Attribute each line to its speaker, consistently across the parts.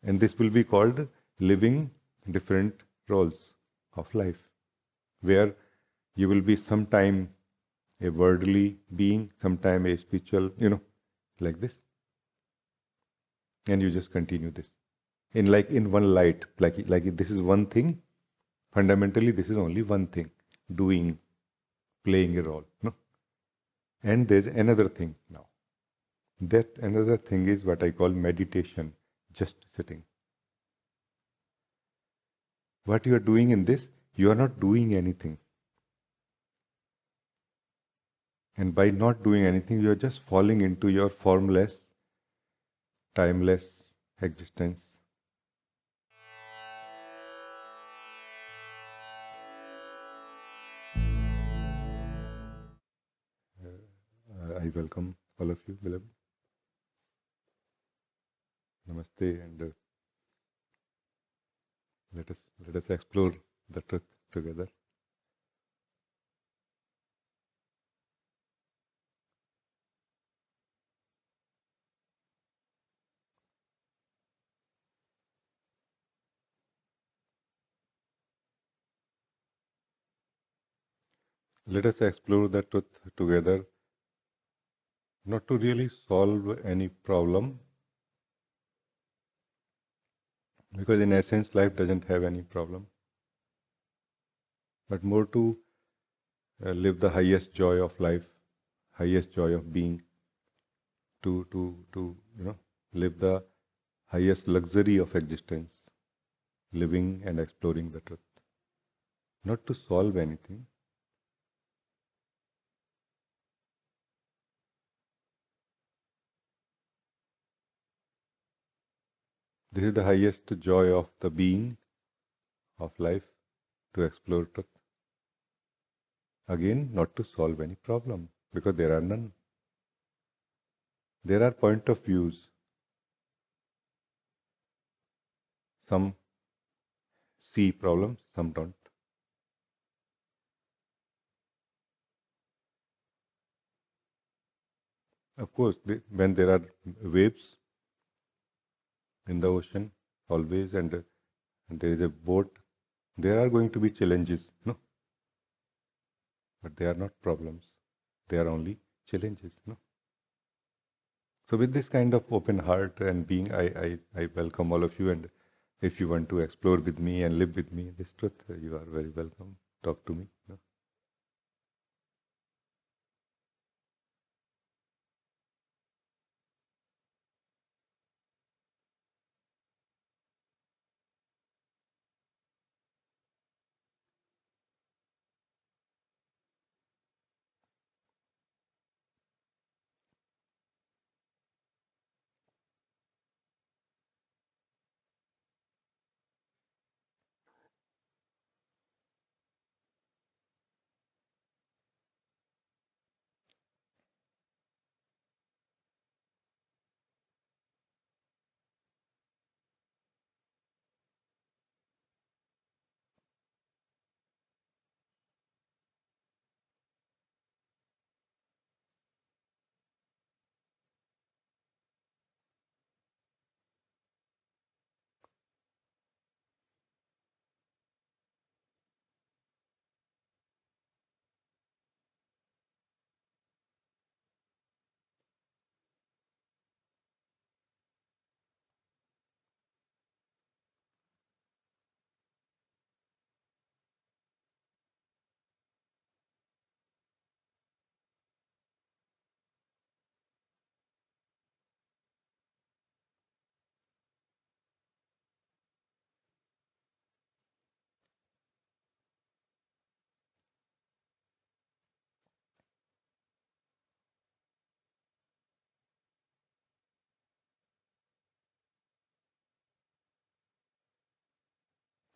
Speaker 1: And this will be called living different roles of life, where you will be sometime a worldly being, sometime a spiritual, like this. And you just continue this. In one light, like this is one thing. Fundamentally, this is only one thing, doing, playing a role. No? And there's another thing now. That another thing is what I call meditation, just sitting. What you are doing in this, you are not doing anything. And by not doing anything, you are just falling into your formless, timeless existence. I welcome all of you, beloved. Namaste, and let us explore the truth together. Let us explore the truth together, not to really solve any problem, because in essence, life doesn't have any problem, but more to live the highest joy of life, highest joy of being, to live the highest luxury of existence, living and exploring the truth, not to solve anything. This is the highest joy of the being, of life, to explore truth. Again, not to solve any problem, because there are none. There are point of views. Some see problems, some don't. Of course, when there are waves in the ocean, always, and there is a boat, there are going to be challenges, no? But they are not problems. They are only challenges, no? So with this kind of open heart and being, I welcome all of you. And if you want to explore with me and live with me this truth, you are very welcome. Talk to me. No?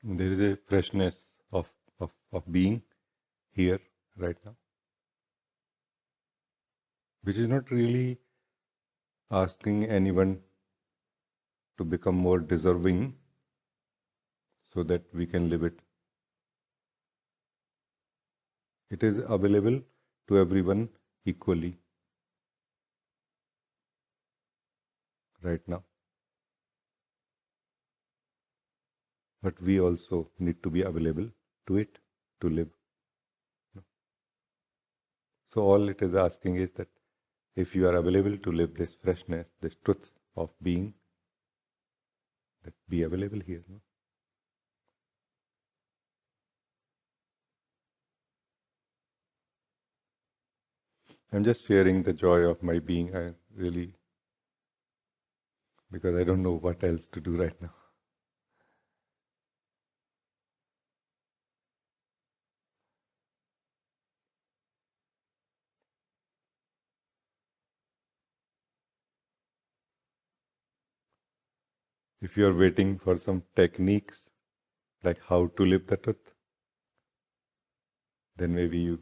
Speaker 1: There is a freshness of being here right now, which is not really asking anyone to become more deserving so that we can live it. It is available to everyone equally right now. but we also need to be available to it to live. So all it is asking is that if you are available to live this freshness, this truth of being, that be available here. No? I'm just sharing the joy of my being. I really, because I don't know what else to do right now. If you are waiting for some techniques like how to live the truth, then maybe you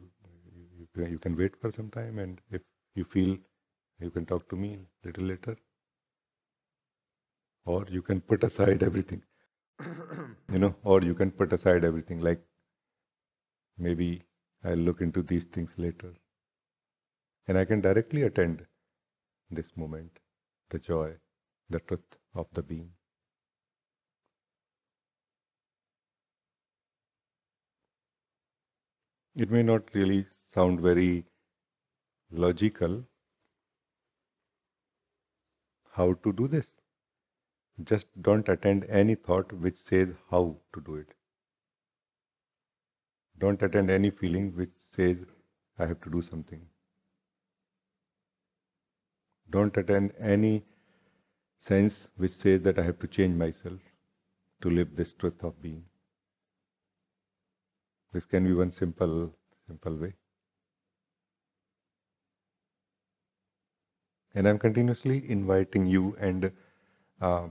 Speaker 1: can wait for some time, and if you feel, you can talk to me a little later, or you can put aside everything, or you can put aside everything. Like maybe I'll look into these things later, and I can directly attend this moment, the joy, the truth of the being. It may not really sound very logical how to do this. Just don't attend any thought which says how to do it. Don't attend any feeling which says I have to do something. Don't attend any sense which says that I have to change myself to live this truth of being. This can be one simple way. And I'm continuously inviting you and uh,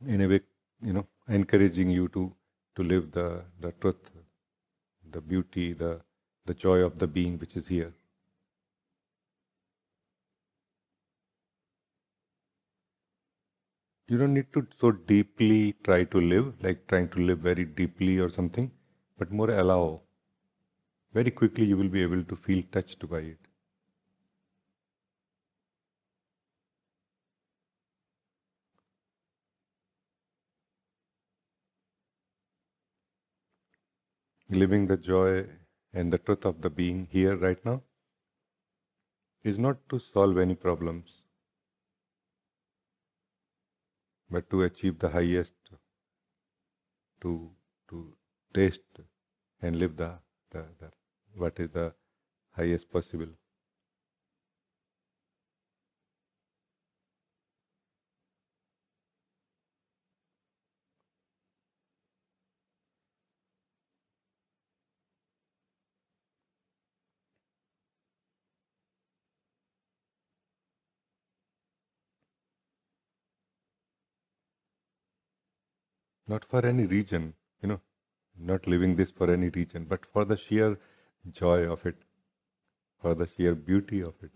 Speaker 1: in a way, encouraging you to live the truth, the beauty, the joy of the being which is here. You don't need to so deeply try to live, like trying to live very deeply or something, but more allow. Very quickly you will be able to feel touched by it. Living the joy and the truth of the being here right now is not to solve any problems, but to achieve the highest, to to taste and live the what is the highest possible. Not for any reason, not living this for any reason, but for the sheer joy of it, for the sheer beauty of it.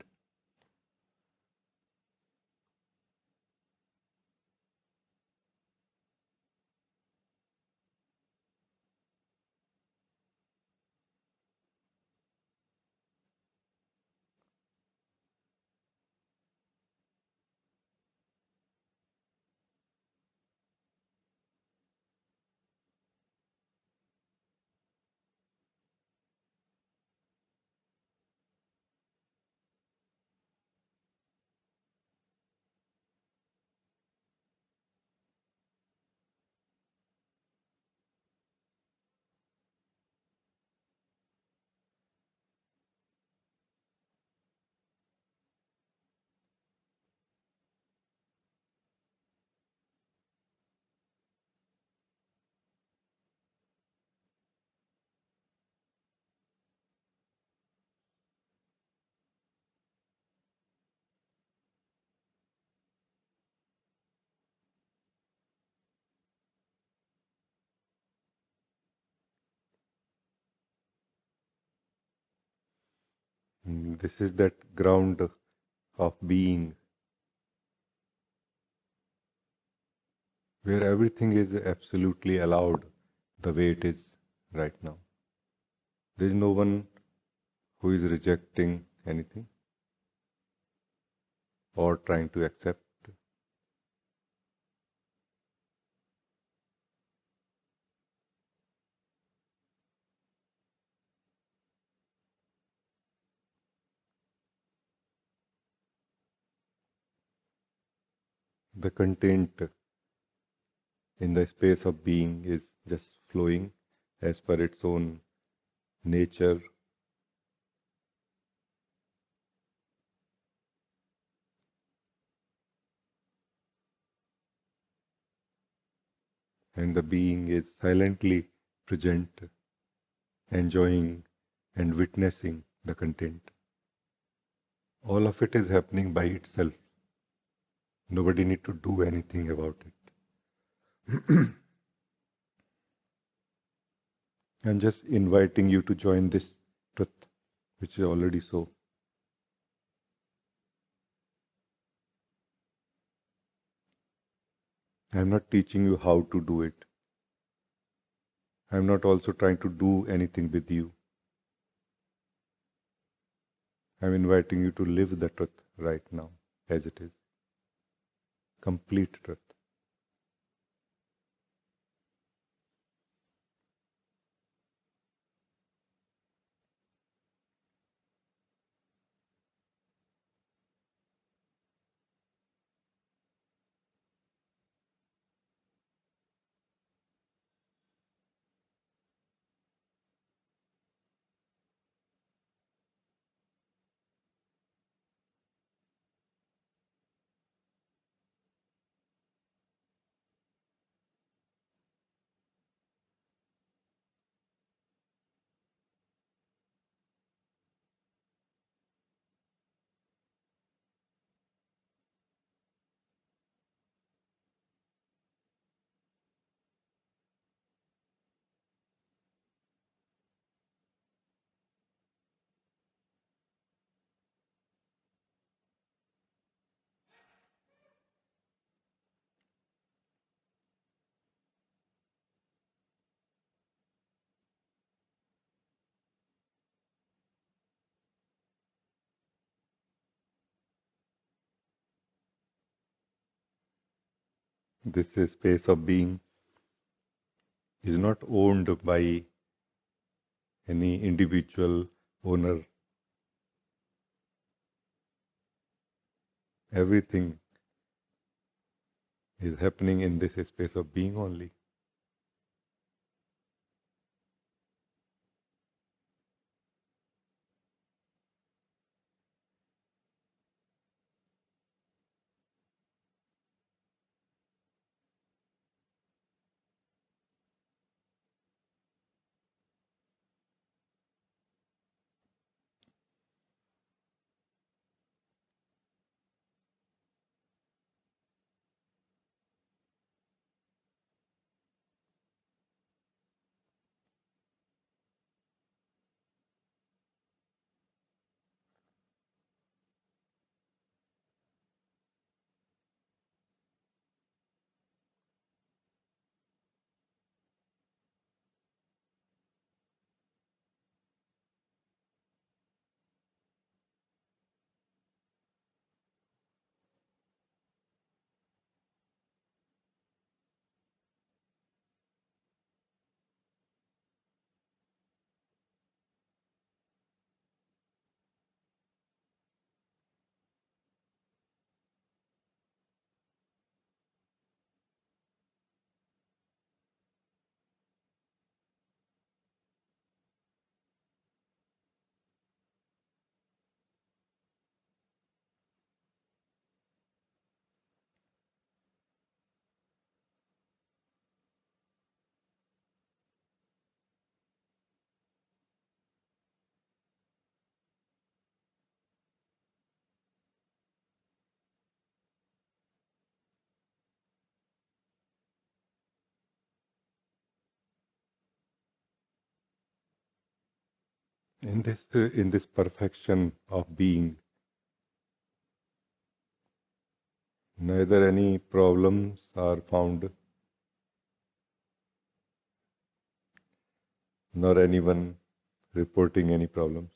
Speaker 1: This is that ground of being where everything is absolutely allowed the way it is right now. There is no one who is rejecting anything or trying to accept. The content in the space of being is just flowing as per its own nature. And the being is silently present, enjoying and witnessing the content. All of it is happening by itself. Nobody need to do anything about it. I'm just inviting you to join this truth, which is already so. I'm not teaching you how to do it. I'm not also trying to do anything with you. I'm inviting you to live the truth right now, as it is. Complete truth. This space of being is not owned by any individual owner. Everything is happening in this space of being only. In this perfection of being, neither any problems are found, nor anyone reporting any problems.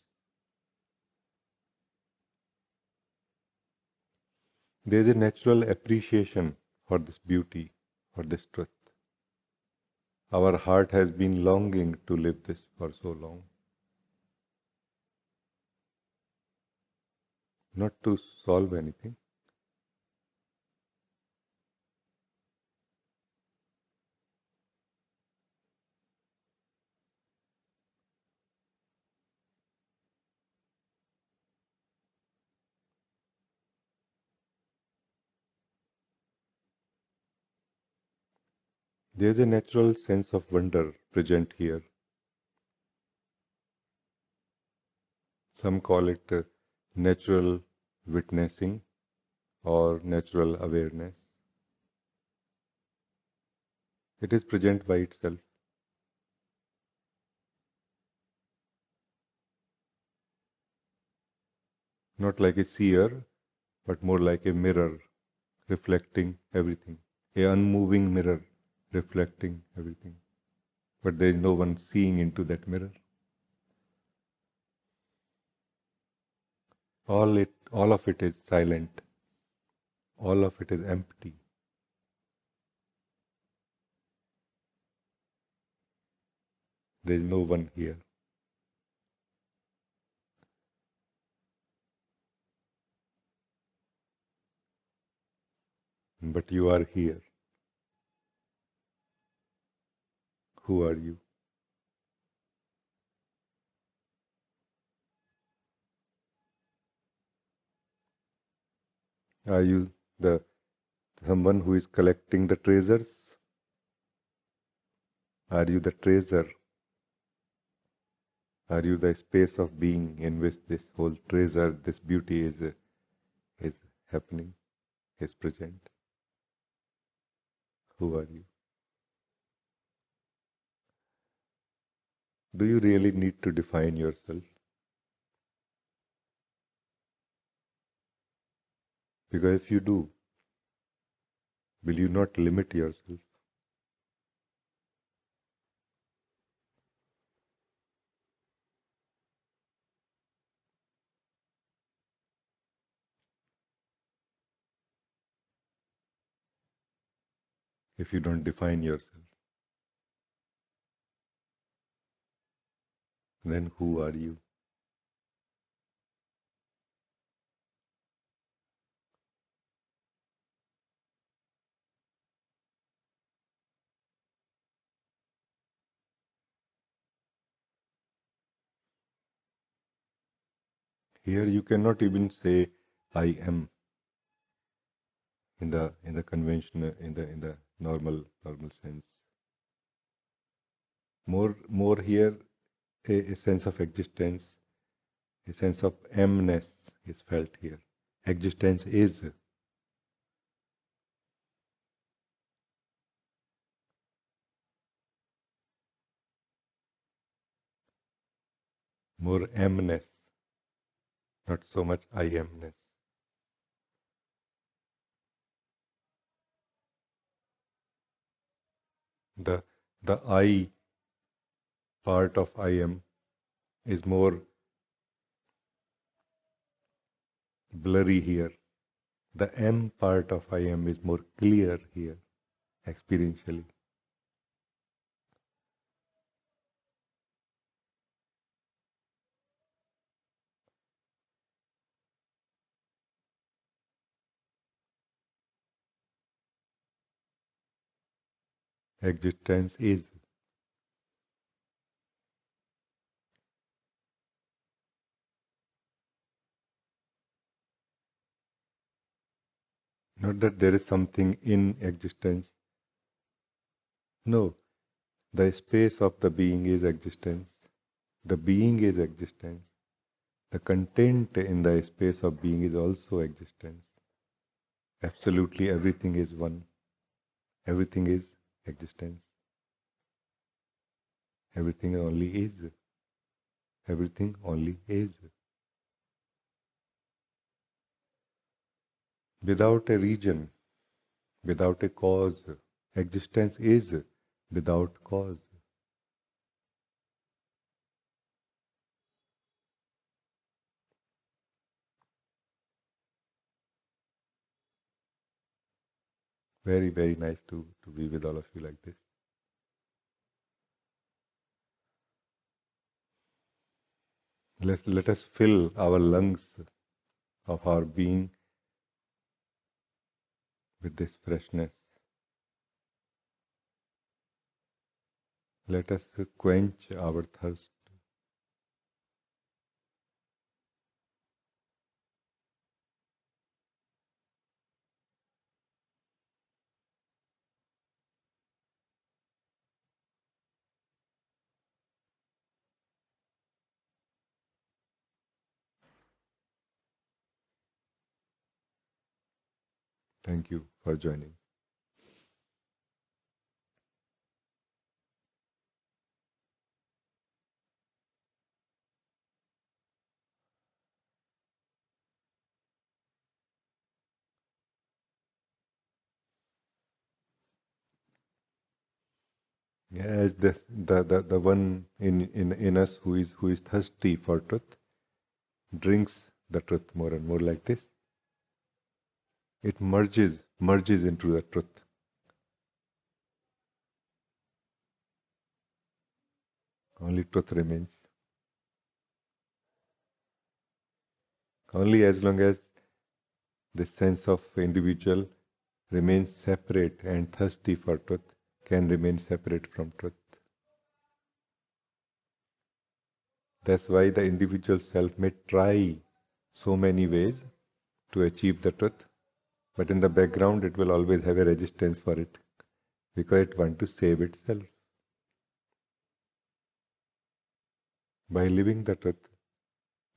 Speaker 1: There is a natural appreciation for this beauty, for this truth. Our heart has been longing to live this for so long, not to solve anything, There's a natural sense of wonder present here. Some call it natural witnessing or natural awareness. It is present by itself. Not like a seer, but more like a mirror reflecting everything. A unmoving mirror reflecting everything. But there is no one seeing into that mirror. All of it is silent. All of it is empty. There is no one here. But you are here. Who are you? Are you the someone who is collecting the treasures? Are you the treasure? Are you the space of being in which this whole treasure, this beauty is happening, is present? Who are you? Do you really need to define yourself? Because if you do, will you not limit yourself? If you don't define yourself, then who are you? Here you cannot even say I am in the conventional in the normal sense. More here a sense of existence, a sense of amness is felt here. Existence is more amness, not so much I amness. The the I part of I am is more blurry here. The M part of I am is more clear here, experientially. Existence is. Not that there is something in existence. No, the space of the being is existence. The being is existence. The content in the space of being is also existence. Absolutely everything is one. Everything is existence. Everything only is. Everything only is. Without a region, without a cause. Existence is without cause. Very, very nice to be with all of you like this. Let us fill our lungs of our being with this freshness. Let us quench our thirst. Thank you for joining. As the one in us who is thirsty for truth drinks the truth more and more like this. It merges into the truth. Only truth remains. Only as long as the sense of individual remains separate and thirsty for truth can remain separate from truth. That's why the individual self may try so many ways to achieve the truth, but in the background it will always have a resistance for it because it wants to save itself. By living the truth,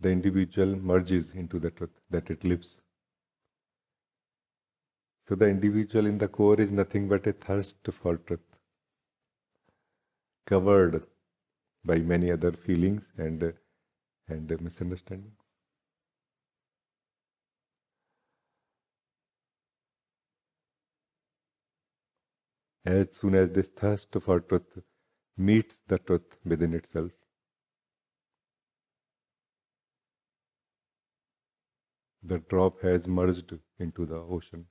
Speaker 1: the individual merges into the truth that it lives. So the individual in the core is nothing but a thirst for truth, covered by many other feelings and misunderstandings. As soon as this thirst for truth meets the truth within itself, the drop has merged into the ocean.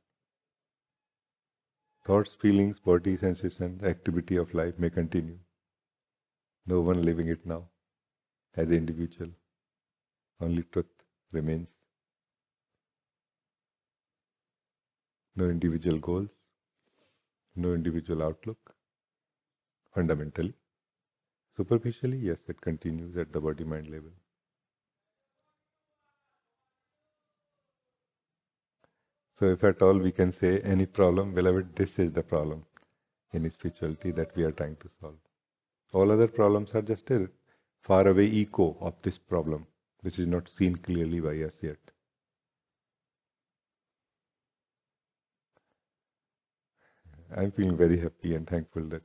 Speaker 1: Thoughts, feelings, body, sensation, activity of life may continue. No one living it now as an individual. Only truth remains. No individual goals, no individual outlook. Fundamentally. Superficially, yes, it continues at the body-mind level. So if at all we can say any problem, beloved, this is the problem in spirituality that we are trying to solve. All other problems are just a faraway echo of this problem, which is not seen clearly by us yet. I'm feeling very happy and thankful that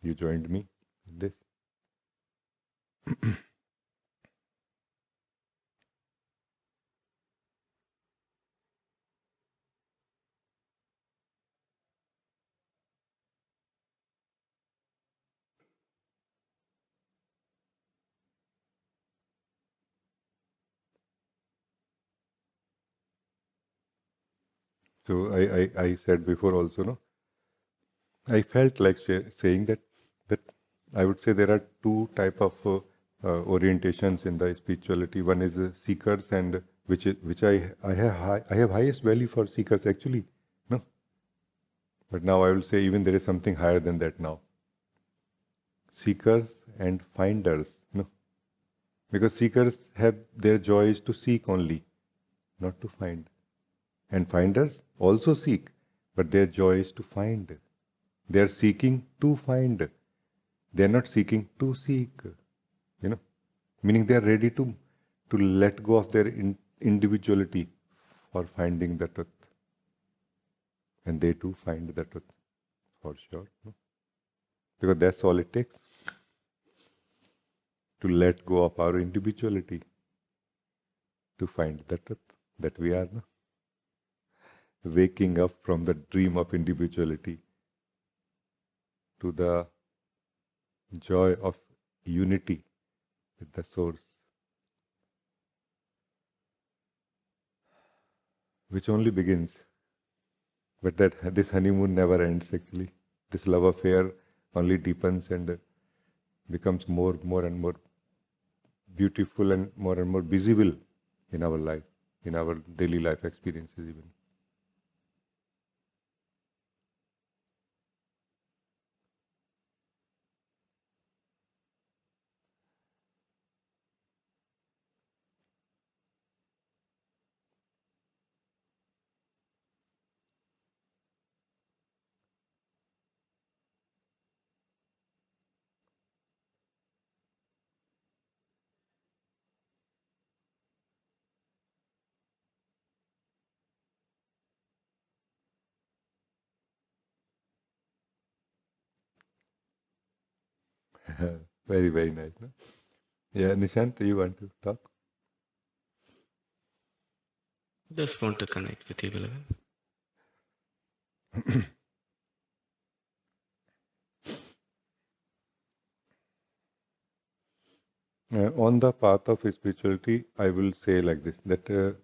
Speaker 1: you joined me in this. So I said before also, no, I felt like saying that I would say there are two type of orientations in the spirituality. One is seekers, and which I have highest value for seekers actually, no. But now I will say even there is something higher than that now. Seekers and finders, no, because seekers have their joy is to seek only, not to find, and finders also seek, but their joy is to find. They are seeking to find. They are not seeking to seek. You know, meaning they are ready to let go of their individuality for finding the truth, and they too find the truth for sure. No? Because that's all it takes to let go of our individuality to find the truth that we are. No? Waking up from the dream of individuality to the joy of unity with the source, which only begins. But that this honeymoon never ends actually. This love affair only deepens and becomes more and more beautiful and more visible in our life, in our daily life experiences even. Very, very nice. No? Yeah, Nishant, you want to talk?
Speaker 2: Just want to connect with you, beloved.
Speaker 1: On the path of spirituality, I will say like this, that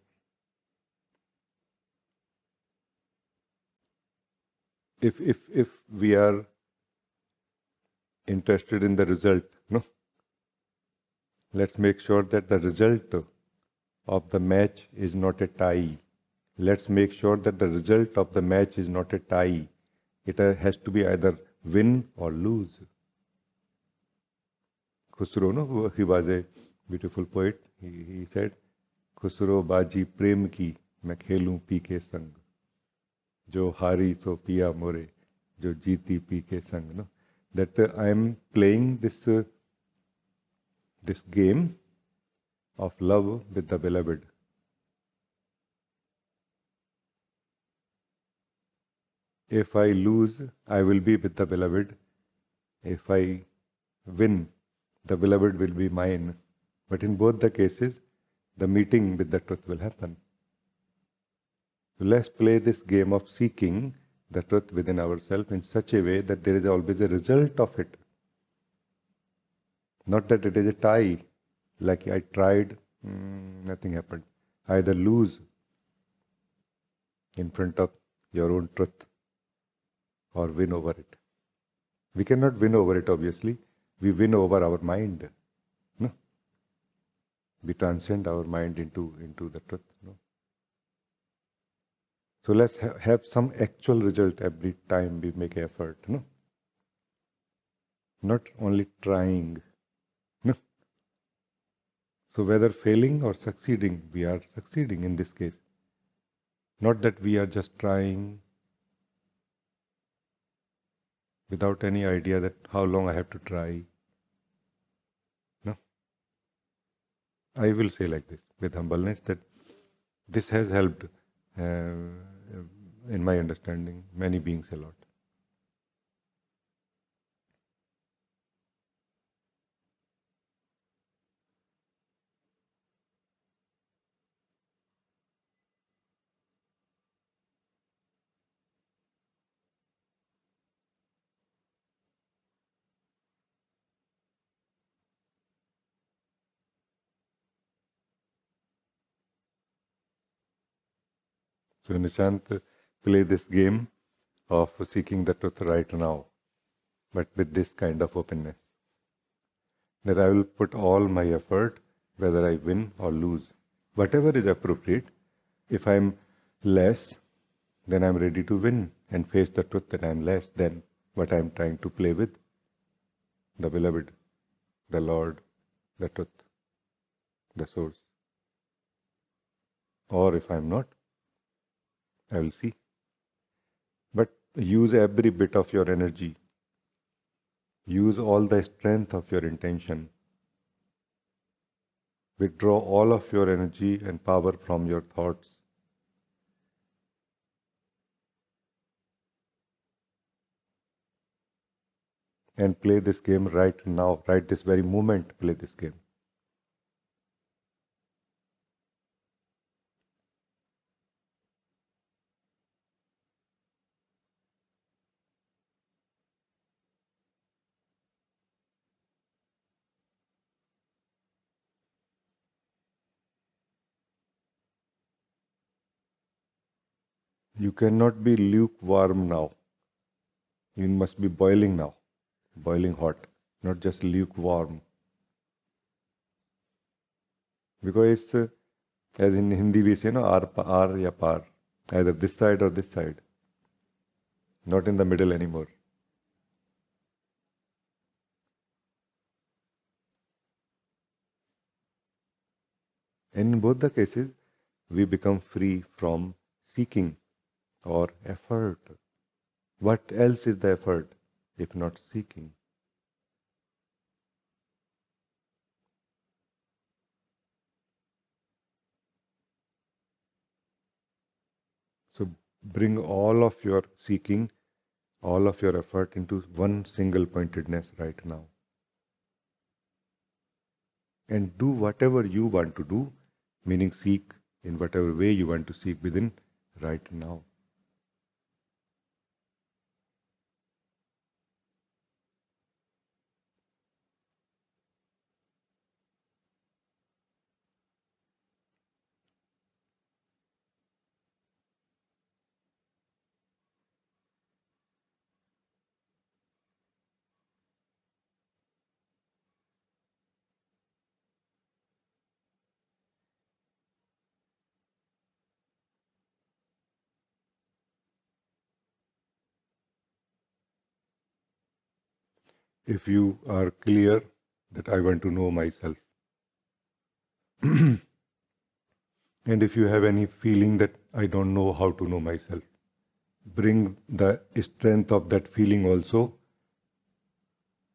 Speaker 1: if we are interested in the result, no, let's make sure that the result of the match is not a tie. Let's make sure that the result of the match is not a tie. It has to be either win or lose. Khusro, no, he was a beautiful poet. He said, Khusro बाजी प्रेम की मैं खेलूं P के संग जो हारी सो पिया मोरे जो जीती पी के संग. No, that I am playing this game of love with the beloved. If I lose, I will be with the beloved. If I win, the beloved will be mine. But in both the cases, the meeting with the truth will happen. So let's play this game of seeking the truth within ourselves in such a way that there is always a result of it. Not that it is a tie, like I tried, nothing happened. Either lose in front of your own truth or win over it. We cannot win over it, obviously. We win over our mind. No? We transcend our mind into the truth. No? So let's have some actual result every time we make effort. No? Not only trying. No? So whether failing or succeeding, we are succeeding in this case. Not that we are just trying without any idea that how long I have to try. No? I will say like this with humbleness that this has helped, in my understanding, many beings a lot. So Nishant, play this game of seeking the truth right now, but with this kind of openness. That I will put all my effort, whether I win or lose. Whatever is appropriate. If I'm less, then I'm ready to win and face the truth that I'm less than what I'm trying to play with. The beloved, the Lord, the truth, the source. Or if I'm not, I will see. But use every bit of your energy. Use all the strength of your intention. Withdraw all of your energy and power from your thoughts. And play this game right now, right this very moment, play this game. You cannot be lukewarm now. You must be boiling now, boiling hot, not just lukewarm. Because it's, as in Hindi we say, no, ar ya par, either this side or this side, not in the middle anymore. And in both the cases, we become free from seeking or effort. What else is the effort if not seeking? So bring all of your seeking, all of your effort into one single pointedness right now. and do whatever you want to do, meaning seek in whatever way you want to seek within right now. If you are clear that I want to know myself, and if you have any feeling that I don't know how to know myself, bring the strength of that feeling also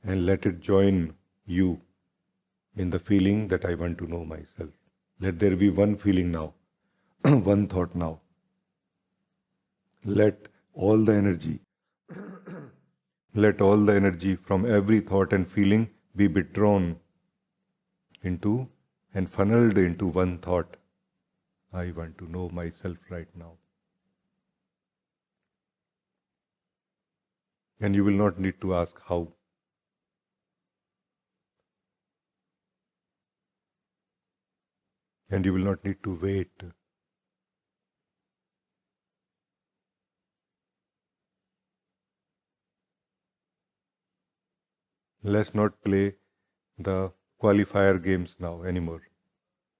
Speaker 1: and let it join you in the feeling that I want to know myself. Let there be one feeling now, one thought now. Let all the energy, let all the energy from every thought and feeling be withdrawn into and funneled into one thought. I want to know myself right now. And you will not need to ask how. And you will not need to wait. Let's not play the qualifier games now anymore.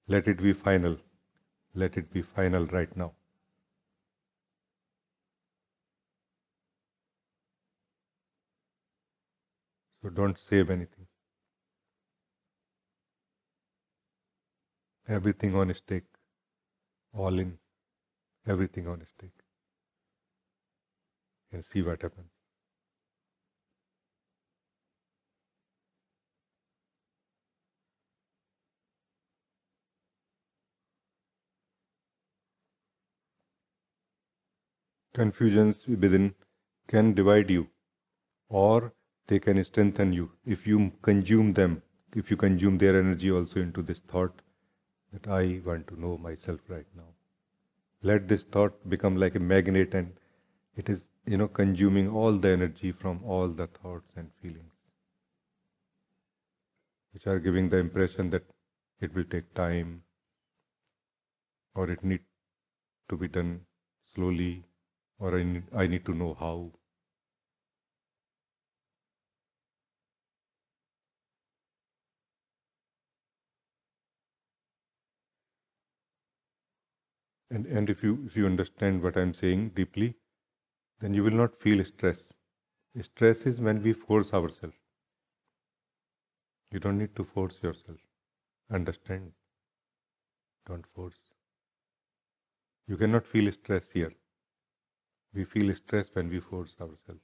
Speaker 1: Let it be final. Let it be final right now. So don't save anything. Everything on stake. All in. Everything on stake. And see what happens. Confusions within can divide you, or they can strengthen you if you consume them, if you consume their energy also into this thought that I want to know myself right now. Let this thought become like a magnet, and it is, consuming all the energy from all the thoughts and feelings, which are giving the impression that it will take time or it need to be done slowly or I need to know how. And if you understand what I'm saying deeply, then you will not feel stress. Stress is when we force ourselves. You don't need to force yourself. Understand. Don't force. You cannot feel stress here. We feel stress when we force ourselves.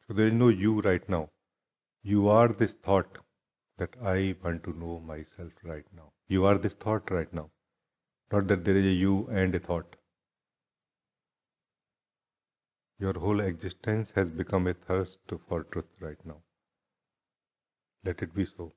Speaker 1: So there is no you right now. You are this thought that I want to know myself right now. You are this thought right now. Not that there is a you and a thought. Your whole existence has become a thirst for truth right now. Let it be so.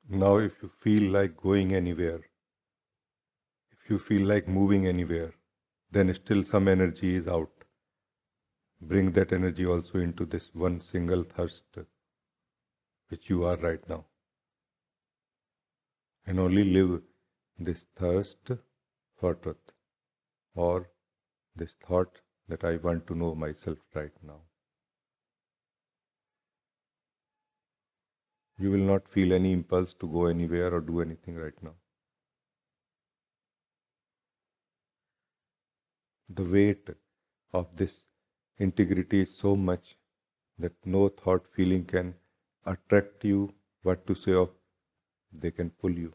Speaker 1: Now, if you feel like going anywhere, if you feel like moving anywhere, then still some energy is out. Bring that energy also into this one single thirst which you are right now. And only live this thirst for truth or this thought that I want to know myself right now. You will not feel any impulse to go anywhere or do anything right now. The weight of this integrity is so much that no thought feeling can attract you what to say of. They can pull you.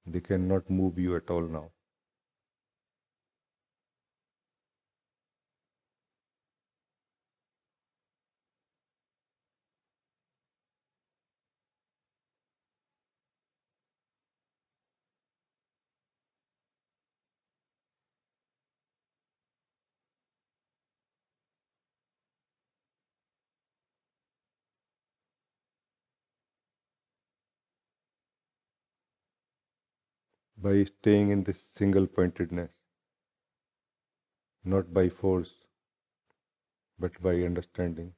Speaker 1: They cannot move you at all now. By staying in this single pointedness, not by force, but by understanding,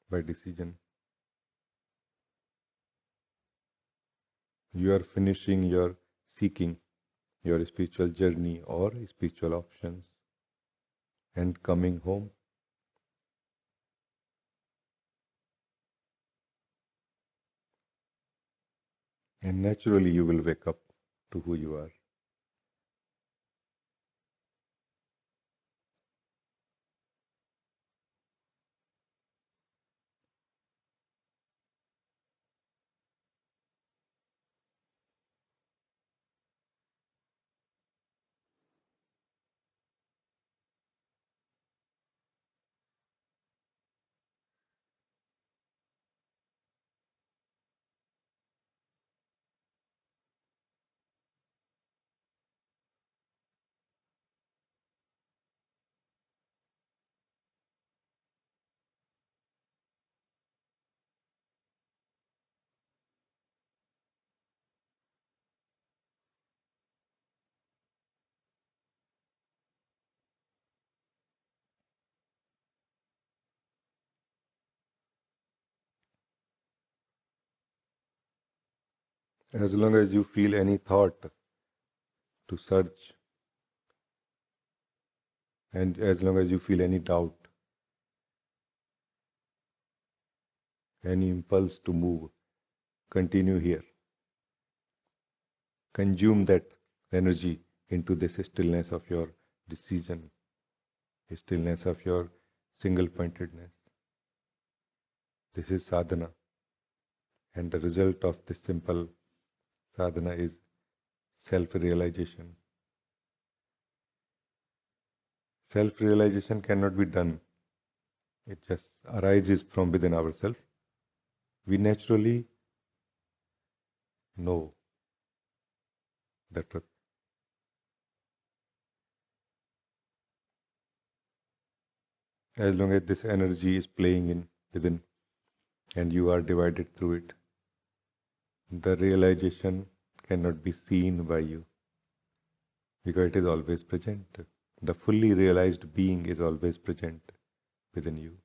Speaker 1: by decision, you are finishing your seeking, your spiritual journey or spiritual options, and coming home. And naturally, you will wake up to who you are. As long as you feel any thought to search, and as long as you feel any doubt, any impulse to move, continue here. Consume that energy into this stillness of your decision, stillness of your single pointedness. This is sadhana, and the result of this simple sadhana is self realization. Self realization cannot be done, it just arises from within ourselves. We naturally know the truth. As long as this energy is playing in within and you are divided through it, the realization cannot be seen by you because it is always present. The fully realized being is always present within you.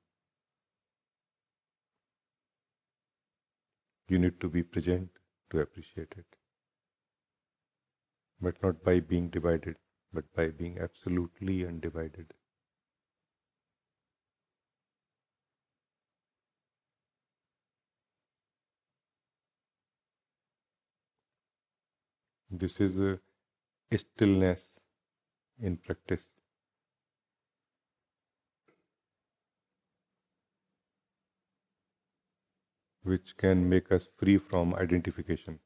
Speaker 1: You need to be present to appreciate it, but not by being divided, but by being absolutely undivided. This is a stillness in practice, which can make us free from identification,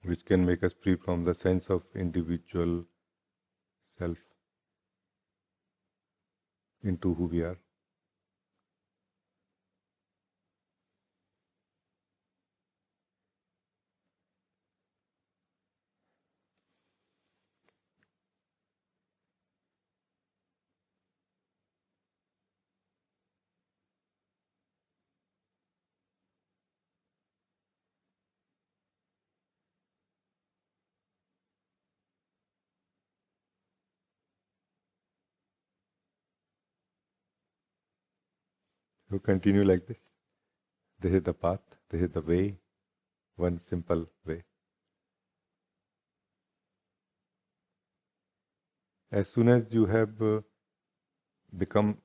Speaker 1: which can make us free from the sense of individual self into who we are. So continue like this. This is the path, this is the way, one simple way. As soon as you have become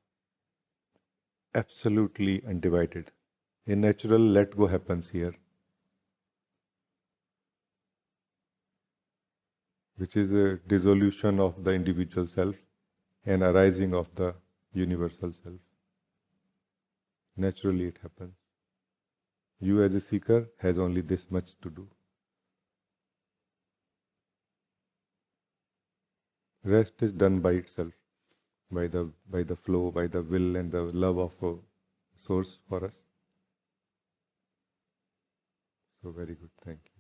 Speaker 1: absolutely undivided, a natural let go happens here, which is a dissolution of the individual self and arising of the universal self. Naturally it happens. You as a seeker has only this much to do. Rest is done by itself, by the flow, by the will and the love of a source for us. So very good, thank you.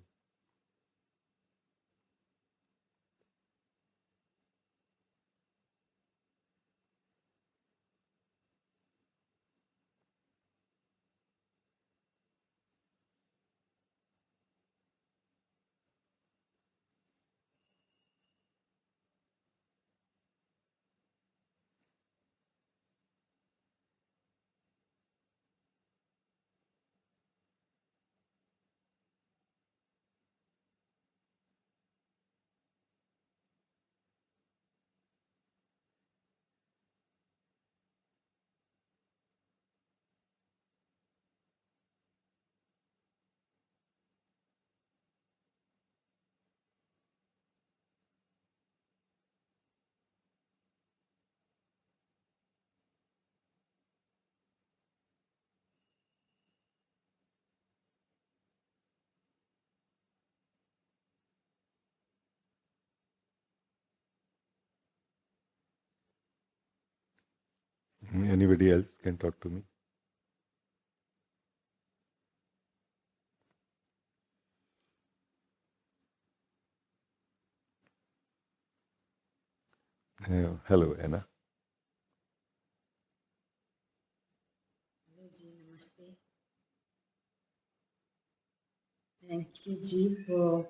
Speaker 1: Anybody else can talk to me? Hello, Anna.
Speaker 3: Rajee, namaste. Thank you, Ji, for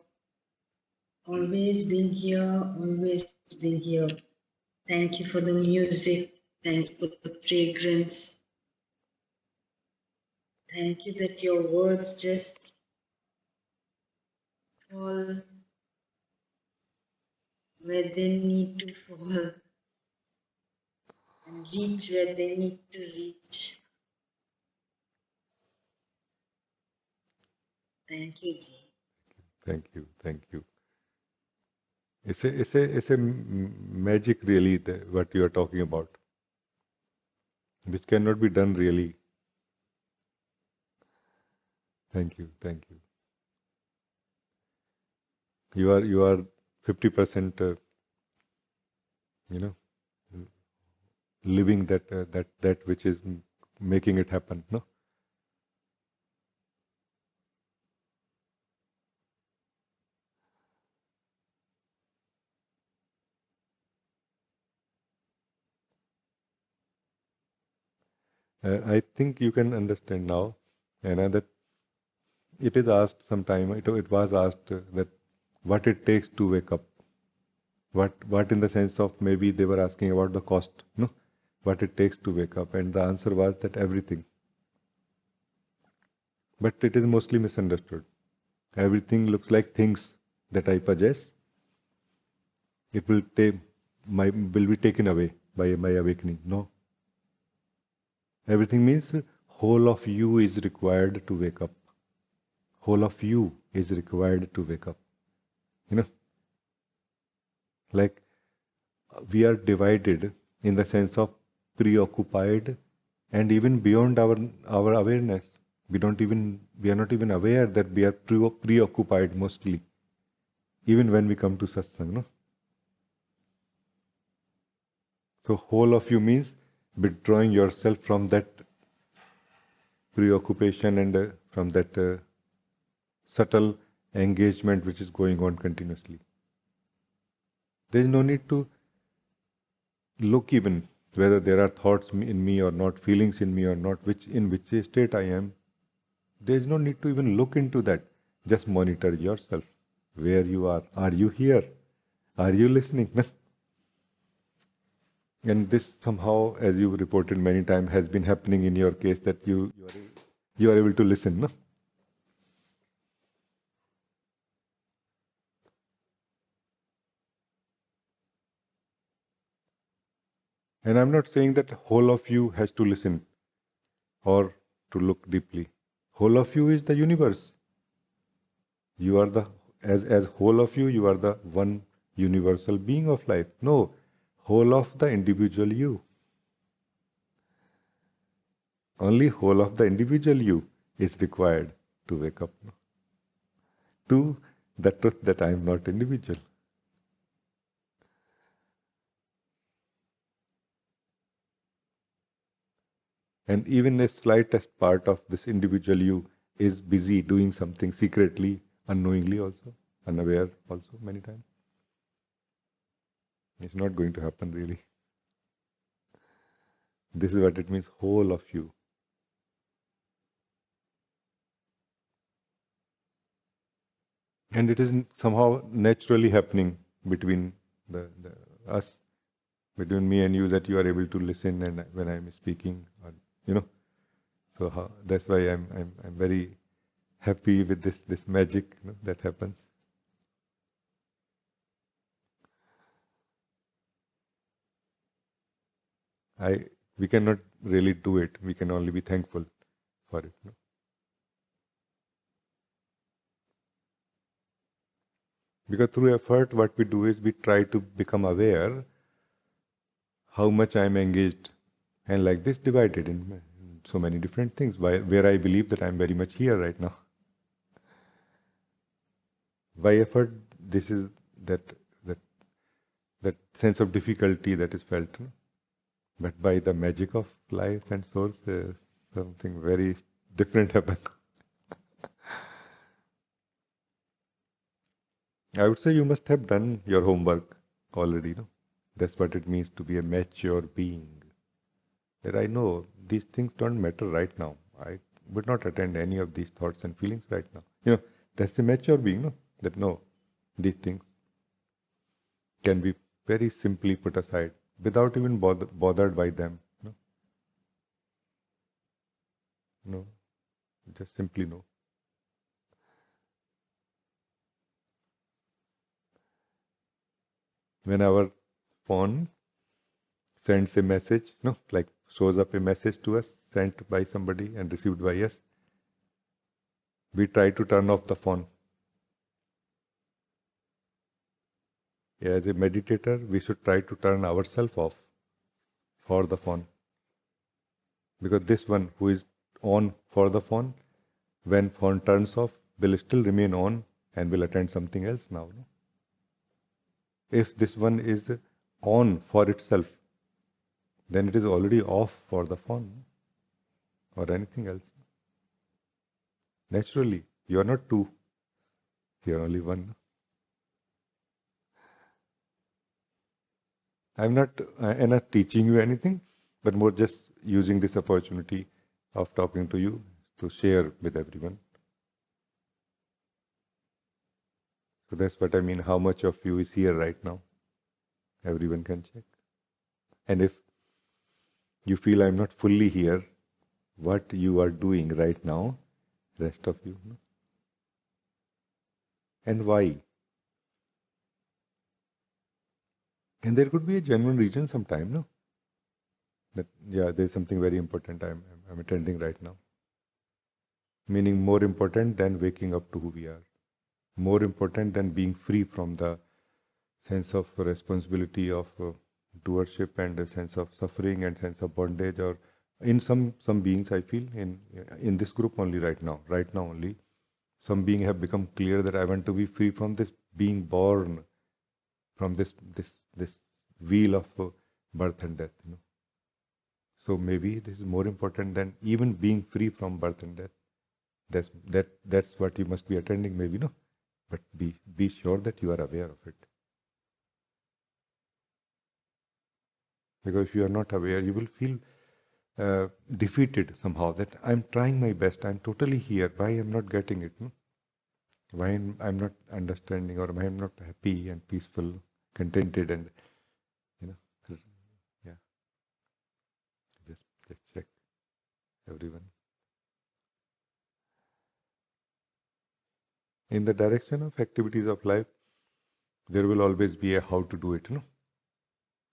Speaker 3: always being here, always being here. Thank you for the music. Thank you for the fragrance. Thank you that your words just fall where they need to fall and reach where they need to reach. Thank you, Ji.
Speaker 1: Thank you, thank you. It's a magic really what you are talking about, which cannot be done really. Thank you, thank you. You are 50%, you know, living that which is making it happen. No, I think you can understand now, Anna, that it is asked sometime. It was asked that what it takes to wake up. What in the sense of maybe they were asking about the cost. No, what it takes to wake up, and the answer was that everything. But it is mostly misunderstood. Everything looks like things that I possess. It will will be taken away by my awakening. No. Everything means whole of you is required to wake up. Whole of you is required to wake up. You know, like we are divided in the sense of preoccupied and even beyond our awareness. We are not even aware that we are preoccupied mostly, even when we come to satsang. No? So whole of you means withdrawing yourself from that preoccupation and from that subtle engagement which is going on continuously. There is no need to look even whether there are thoughts in me or not, feelings in me or not, in which state I am. There is no need to even look into that. Just monitor yourself. Where you are. Are you here? Are you listening? And this somehow, as you reported many times, has been happening in your case, that you are able to listen, no? And I'm not saying that whole of you has to listen or to look deeply. Whole of you is the universe. You are the, as whole of you, you are the one universal being of life. No, whole of the individual you. Only whole of the individual you is required to wake up to the truth that I am not individual. And even a slightest part of this individual you is busy doing something secretly, unknowingly also, unaware also many times. It's not going to happen really. This is what it means, whole of you. And it is somehow naturally happening between the us, between me and you, that you are able to listen and when I'm speaking, or, you know. So that's why I'm very happy with this magic, you know, that happens. We cannot really do it. We can only be thankful for it. No? Because through effort, what we do is we try to become aware how much I'm engaged, and like this divided in so many different things, where I believe that I'm very much here right now. By effort, this is that that that sense of difficulty that is felt. No? But by the magic of life and source, something very different happens. I would say you must have done your homework already, no? That's what it means to be a mature being. That I know these things don't matter right now. I would not attend any of these thoughts and feelings right now. You know, that's the mature being, no? That no, these things can be very simply put aside without even bothered by them. No, no, just simply no. When our phone sends a message, no, like shows up a message to us, sent by somebody and received by us, we try to turn off the phone. As a meditator, we should try to turn ourselves off for the phone. Because this one who is on for the phone, when phone turns off, will still remain on and will attend something else now. No? If this one is on for itself, then it is already off for the phone or anything else. Naturally, you are not two, you are only one. I'm not teaching you anything, but more just using this opportunity of talking to you to share with everyone. So that's what I mean. How much of you is here right now? Everyone can check. And if you feel I'm not fully here, what you are doing right now, rest of you, no? And why? And there could be a genuine reason sometime, no? That yeah, there's something very important I'm attending right now. Meaning more important than waking up to who we are. More important than being free from the sense of responsibility of doership and a sense of suffering and sense of bondage, or in some beings I feel in this group only right now only, some beings have become clear that I want to be free from this being born, from this wheel of birth and death. You know? So maybe this is more important than even being free from birth and death. That's what you must be attending, maybe, no? But be sure that you are aware of it. Because if you are not aware, you will feel defeated somehow, that I'm trying my best, I'm totally here, why I'm not getting it? No? Why I'm not understanding, or why I'm not happy and peaceful, contented, and you know, yeah. Let's check, everyone. In the direction of activities of life, there will always be a how to do it,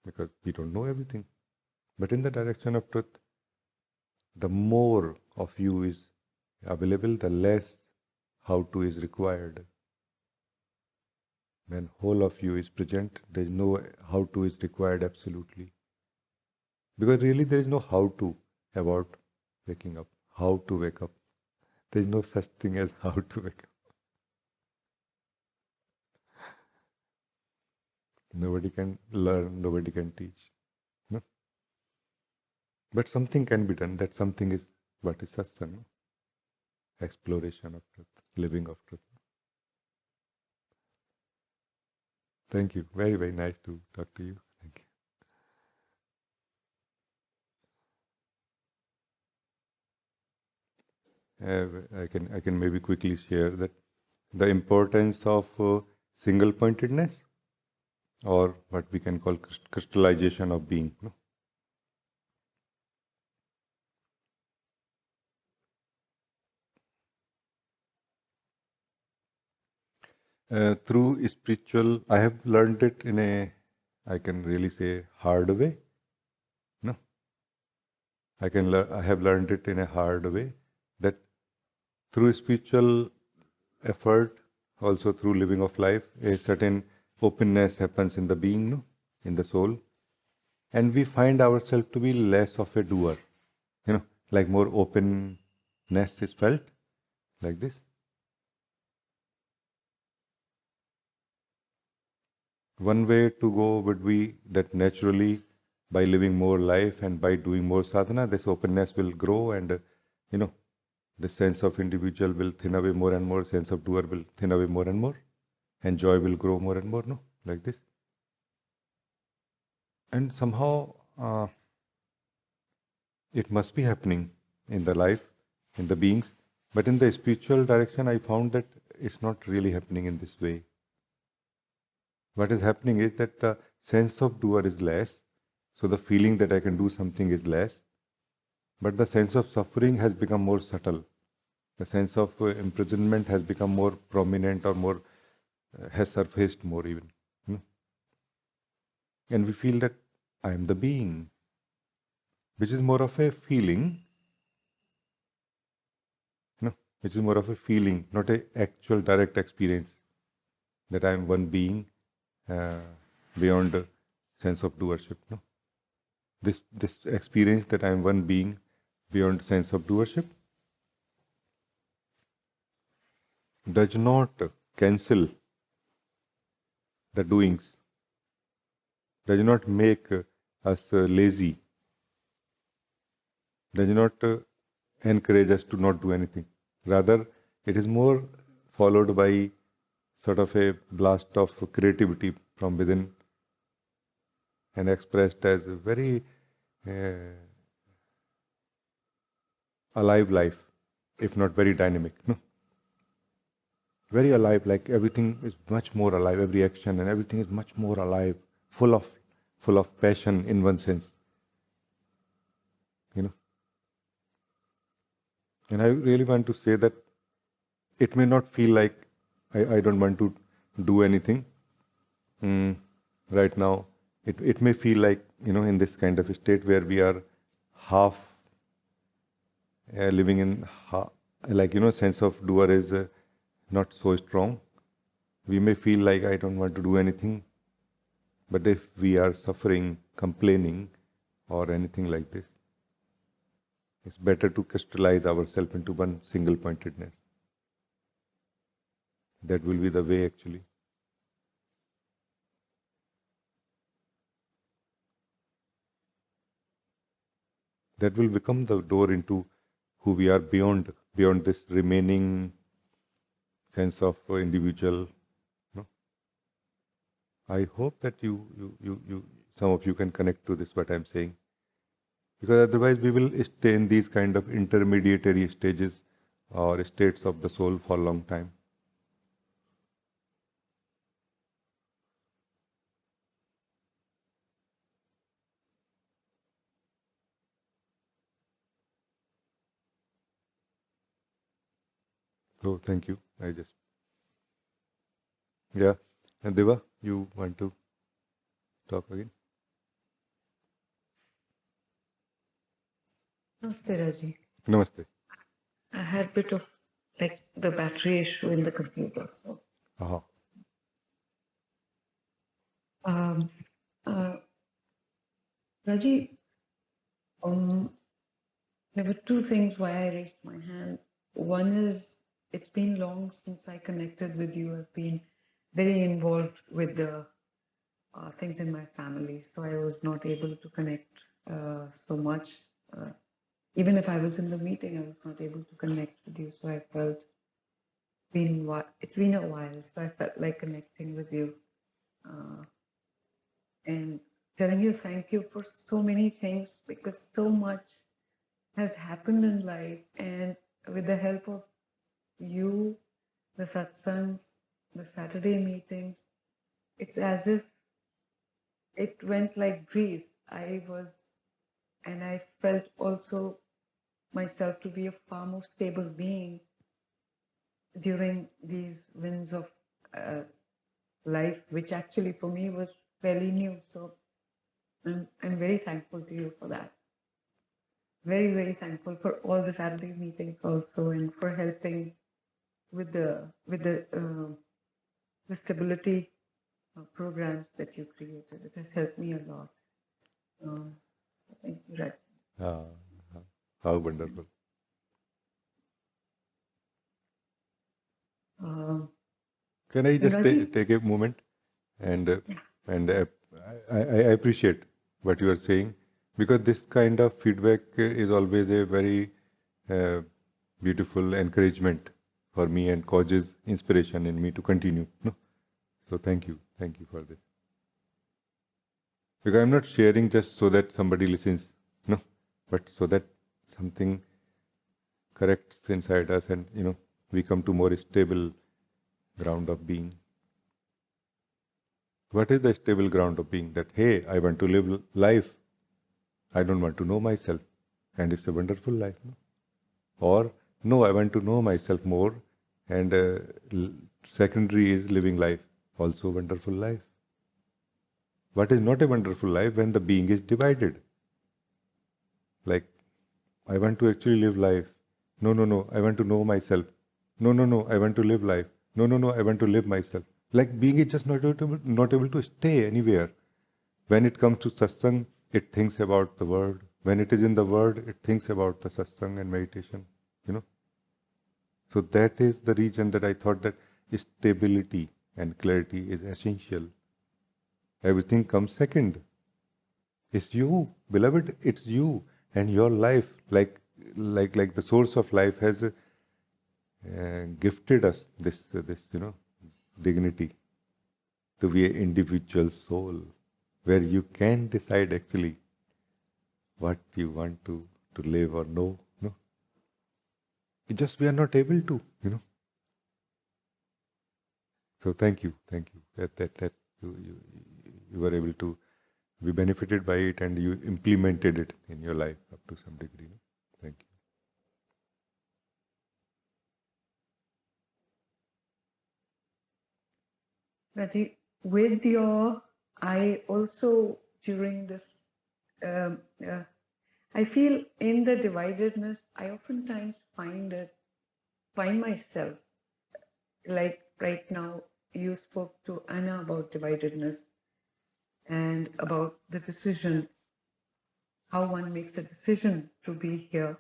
Speaker 1: because we don't know everything. But in the direction of truth, the more of you is available, the less how to is required. When whole of you is present, there is no how to is required absolutely. Because really there is no how to about waking up, how to wake up. There is no such thing as how to wake up. Nobody can learn, nobody can teach. No? But something can be done. That something is what is satsang, no? Exploration of truth, living of truth. Thank you. Very, very nice to talk to you. Thank you. I can maybe quickly share that the importance of single pointedness, or what we can call crystallization of being. No? Through spiritual, I have learned it in a, I can really say, hard way. No, I have learned it in a hard way, that through spiritual effort, also through living of life, a certain openness happens in the being, no? In the soul, and we find ourselves to be less of a doer. Like more openness is felt, like this. One way to go would be that naturally, by living more life and by doing more sadhana, this openness will grow, and the sense of individual will thin away more and more, sense of doer will thin away more and more, and joy will grow more and more, no? Like this. And somehow it must be happening in the life, in the beings, but in the spiritual direction, I found that it's not really happening in this way. What is happening is that the sense of doer is less, so the feeling that I can do something is less, but the sense of suffering has become more subtle. The sense of imprisonment has become more prominent, or more has surfaced more even. And we feel that I am the being, which is more of a feeling, which is more of a feeling, not an actual direct experience that I am one being beyond sense of doership. This experience that I am one being beyond sense of doership does not cancel the doings, does not make us lazy, does not encourage us to not do anything. Rather, it is more followed by sort of a blast of creativity from within, and expressed as a very uh, alive life, if not very dynamic. Very alive, like everything is much more alive, every action and everything is much more alive, full of passion in one sense. And I really want to say that it may not feel like I don't want to do anything right now. It may feel like, in this kind of a state where we are half living in, like, sense of doer is not so strong. We may feel like I don't want to do anything. But if we are suffering, complaining, or anything like this, it's better to crystallize ourselves into one single pointedness. That will be the way, actually. That will become the door into who we are beyond this remaining sense of individual. I hope that you some of you can connect to this what I'm saying, because otherwise we will stay in these kind of intermediary stages or states of the soul for a long time. So thank you. Yeah. And Deva, you want to talk again?
Speaker 4: Namaste, Rajee.
Speaker 1: Namaste.
Speaker 4: I had a bit of like the battery issue in the computer. So,
Speaker 1: Aha.
Speaker 4: um, uh, Rajee, there were two things why I raised my hand. One is it's been long since I connected with you. I've been very involved with the things in my family, so I was not able to connect so much. Even if I was in the meeting, I was not able to connect with you. So I felt it's been a while, so I felt like connecting with you and telling you thank you for so many things, because so much has happened in life, and with the help of you, the satsangs, the Saturday meetings, it's as if it went like breeze. And I felt also myself to be a far more stable being during these winds of uh, life, which actually for me was fairly new. So I'm very thankful to you for that. Very, very thankful for all the Saturday meetings also, and for helping with the stability programs that you created. It has helped me a lot. So thank you, Raj.
Speaker 1: Ah, how wonderful. Can I just
Speaker 4: Rajee?
Speaker 1: take a moment and
Speaker 4: Yeah.
Speaker 1: I appreciate what you are saying, because this kind of feedback is always a very uh, beautiful encouragement for me and causes inspiration in me to continue. No? So thank you for this. Because I'm not sharing just so that somebody listens, no, but so that something corrects inside us, and we come to more stable ground of being. What is the stable ground of being? That, hey, I want to live life. I don't want to know myself. And it's a wonderful life. No? Or, no, I want to know myself more. And secondary is living life. Also wonderful life. What is not a wonderful life? When the being is divided. Like, I want to actually live life. No, I want to know myself. No, I want to live life. No, I want to live myself. Like being is just not able to stay anywhere. When it comes to satsang, it thinks about the word. When it is in the word, it thinks about the satsang and meditation. You know. So that is the reason that I thought that stability and clarity is essential. Everything comes second. It's you, beloved. It's you and your life. Like the source of life has gifted us this dignity to be an individual soul, where you can decide actually what you want to live or know. No, it just we are not able to. So thank you that you were able to be benefited by it, and you implemented it in your life up to some degree. No? Thank you.
Speaker 4: Rajee, with your, I also during this, um, uh, I feel in the dividedness, I oftentimes find myself, like right now, you spoke to Anna about dividedness and about the decision, how one makes a decision to be here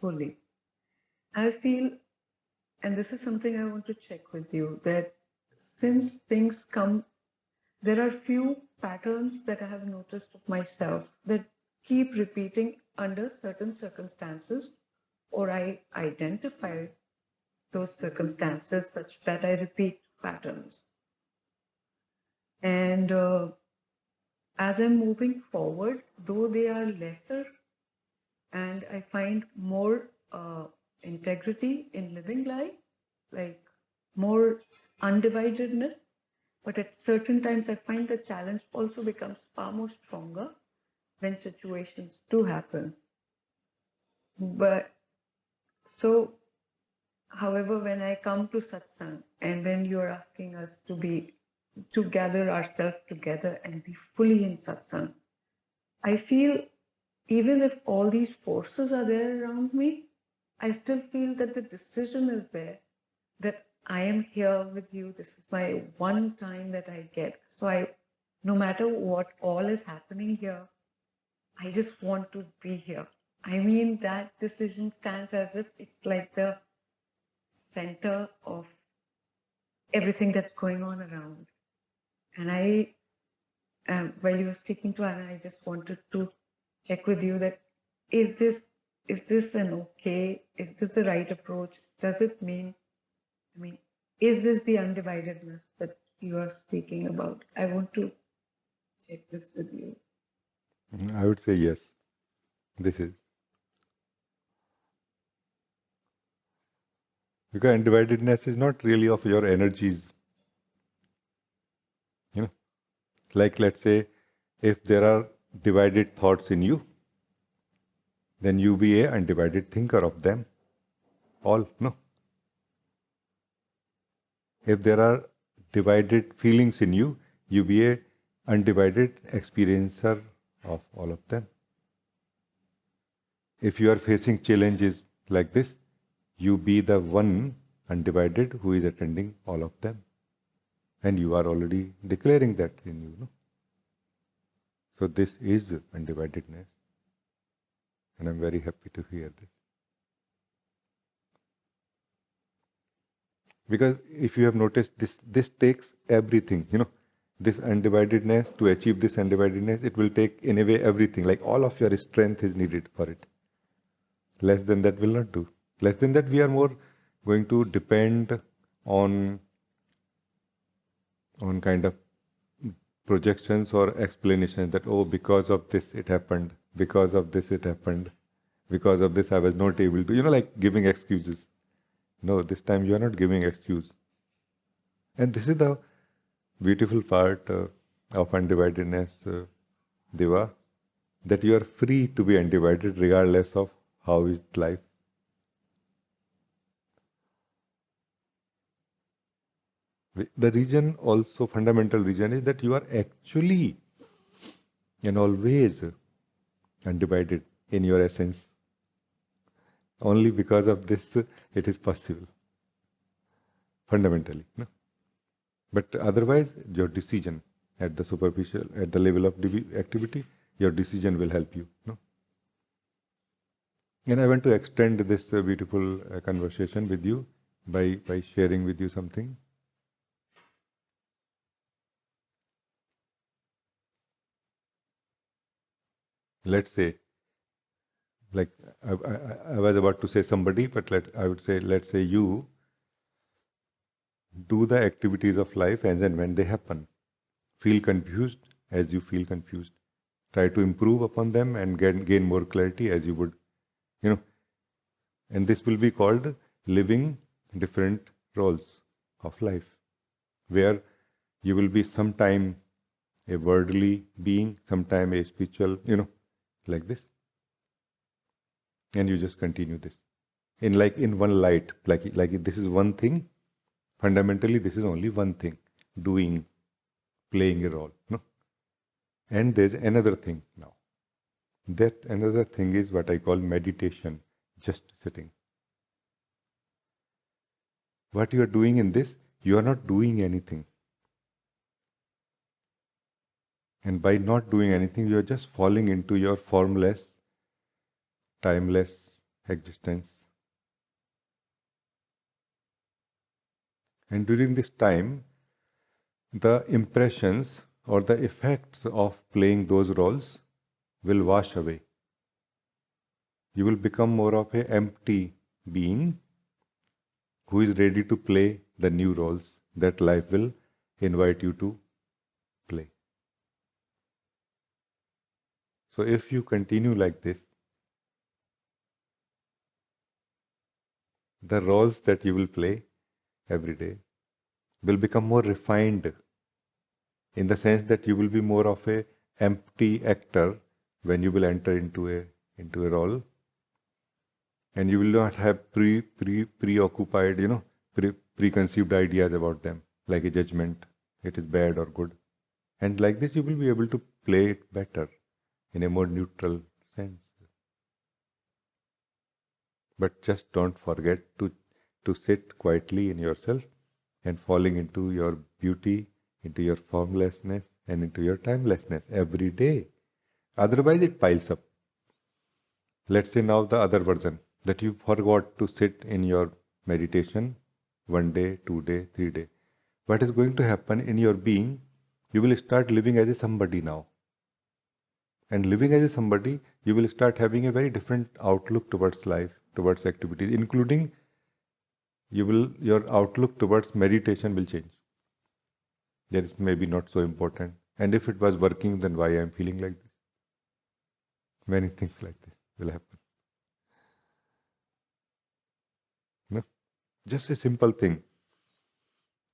Speaker 4: fully. I feel, and this is something I want to check with you, that since things come, there are few patterns that I have noticed of myself that keep repeating under certain circumstances, or I identify those circumstances such that I repeat patterns. And as I'm moving forward, though they are lesser, and I find more integrity in living life, like more undividedness, but at certain times I find the challenge also becomes far more stronger when situations do happen. But so However, when I come to satsang and when you're asking us to gather ourselves together and be fully in satsang, I feel even if all these forces are there around me, I still feel that the decision is there that I am here with you. This is my one time that I get. So no matter what all is happening here, I just want to be here. I mean, that decision stands as if it's like the center of everything that's going on around. And while you were speaking to Anna, I just wanted to check with you that is this is this an okay? Is this the right approach? Does it mean, I mean, is this the undividedness that you are speaking about? I want to check this with you.
Speaker 1: I would say yes. This is. Because undividedness is not really of your energies. You know, like let's say, if there are divided thoughts in you, then you be a undivided thinker of them all. No. If there are divided feelings in you, you be a undivided experiencer of all of them. If you are facing challenges like this, you be the one undivided who is attending all of them. And you are already declaring that in you. No? So this is undividedness. And I'm very happy to hear this. Because if you have noticed, this takes everything, this undividedness, to achieve this undividedness, it will take in a way everything, like all of your strength is needed for it. Less than that will not do. Less than that, we are more going to depend on kind of projections or explanations that, oh, because of this it happened, because of this it happened, because of this I was not able to, like giving excuses. No, this time you are not giving excuse. And this is the beautiful part of undividedness, Deva, that you are free to be undivided regardless of how is life. The reason, also fundamental reason, is that you are actually and always undivided in your essence. Only because of this it is possible, fundamentally. No? But otherwise, your decision at the superficial, at the level of activity, your decision will help you. No? And I want to extend this beautiful conversation with you by sharing with you something. Let's say, like I was about to say somebody, but I would say, let's say you do the activities of life as and when they happen. Feel confused as you feel confused. Try to improve upon them and gain more clarity as you would, And this will be called living different roles of life, where you will be sometime a worldly being, sometime a spiritual, like this. And you just continue this. In one light, like this is one thing. Fundamentally, this is only one thing, doing, playing a role. No? And there's another thing now. That another thing is what I call meditation, just sitting. What you are doing in this, you are not doing anything. And by not doing anything, you are just falling into your formless, timeless existence. And during this time, the impressions or the effects of playing those roles will wash away. You will become more of an empty being who is ready to play the new roles that life will invite you to play. So if you continue like this, the roles that you will play every day will become more refined, in the sense that you will be more of a empty actor when you will enter into a role, And you will not have preoccupied, preconceived ideas about them, like a judgment, it is bad or good. And like this, you will be able to play it better in a more neutral sense. But just don't forget to sit quietly in yourself and falling into your beauty, into your formlessness, and into your timelessness every day. Otherwise, it piles up. Let's say now the other version, that you forgot to sit in your meditation 1 day, 2 day, 3 day. What is going to happen in your being? You will start living as a somebody now. And living as a somebody, you will start having a very different outlook towards life, towards activities, including your outlook towards meditation will change. That is maybe not so important. And if it was working, then why I am feeling like this? Many things like this will happen. No? Just a simple thing.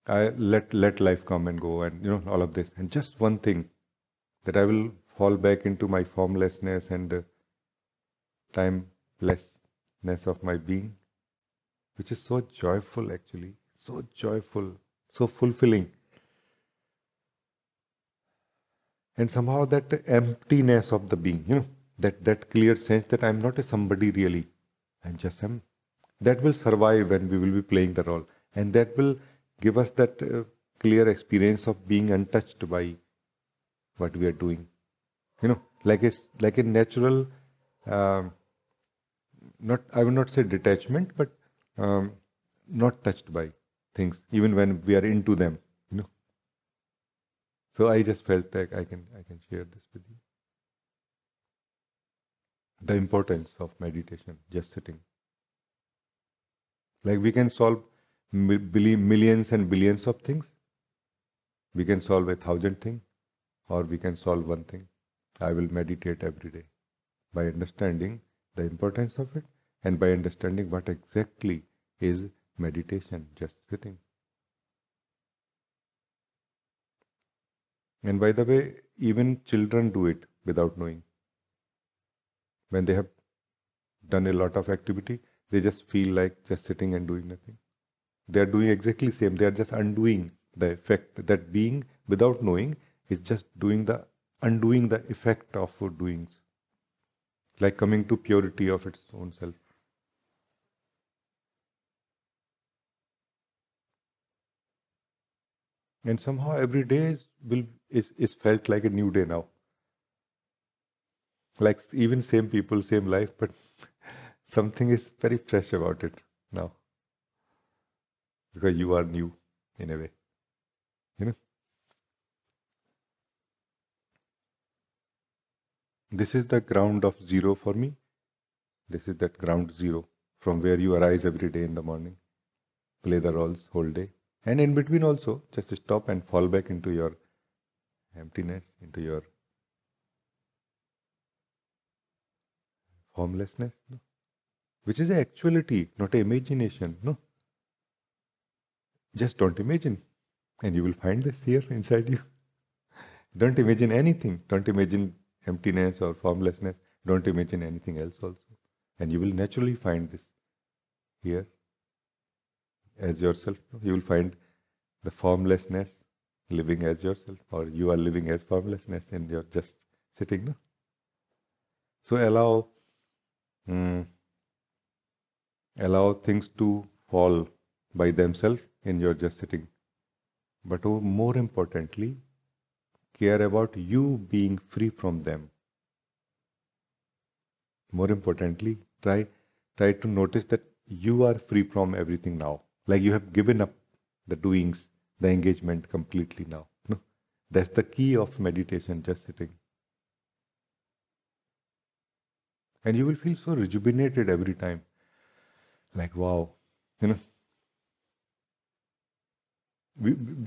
Speaker 1: I let life come and go, and all of this. And just one thing, that I will fall back into my formlessness and timelessness of my being, which is so joyful actually, so joyful, so fulfilling. And somehow that emptiness of the being, that clear sense that I'm not a somebody really, I'm just am. That will survive when we will be playing the role, and that will give us that clear experience of being untouched by what we are doing. Like a natural, um, not I will not say detachment, but um, not touched by things, even when we are into them. You know. So I just felt like I can share this with you. The importance of meditation, just sitting. Like we can solve millions and billions of things. We can solve 1,000 things, or we can solve one thing. I will meditate every day by understanding the importance of it and by understanding what exactly is meditation, just sitting. And by the way, even children do it without knowing. When they have done a lot of activity, they just feel like just sitting and doing nothing. They are doing exactly same. They are just undoing the effect. That being without knowing is just undoing the effect of doings, like coming to purity of its own self. And somehow every day is felt like a new day now. Like even same people, same life, but something is very fresh about it now because you are new in a way. You know, this is the ground of zero for me. This is that ground zero from where you arise every day in the morning, play the roles whole day, and in between also just stop and fall back into your emptiness, into your formlessness, no? Which is a actuality, not a imagination. No, just don't imagine, and you will find this here inside you. Don't imagine anything. Don't imagine emptiness or formlessness. Don't imagine anything else also. And you will naturally find this here as yourself. You will find the formlessness living as yourself, or you are living as formlessness and you're just sitting. No? So mm, allow things to fall by themselves in your just sitting. But more importantly, care about you being free from them. More importantly, try to notice that you are free from everything now. Like you have given up the doings, the engagement completely now. No? That's the key of meditation, just sitting. And you will feel so rejuvenated every time. Like, wow. You know,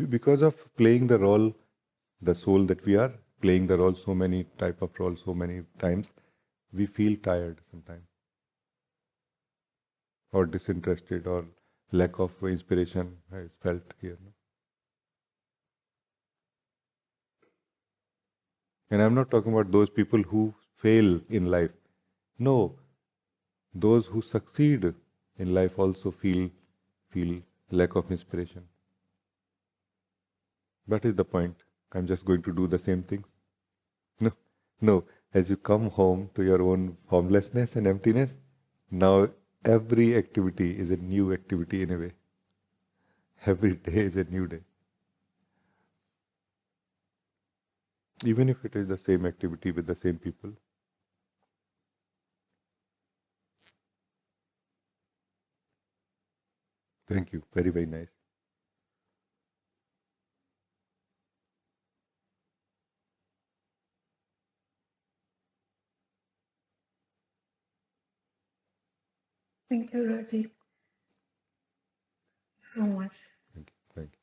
Speaker 1: because of playing the role, the soul that we are, playing the role so many type of roles so many times, we feel tired sometimes. Or disinterested or lack of inspiration is felt here. No? And I'm not talking about those people who fail in life. No, those who succeed in life also feel lack of inspiration. That is the point. I'm just going to do the same thing. No, no. As you come home to your own formlessness and emptiness, now every activity is a new activity in a way. Every day is a new day. Even if it is the same activity with the same people. Thank you. Very, very nice.
Speaker 4: Thank you, Rajee, so much.
Speaker 1: Thank you. Thank you.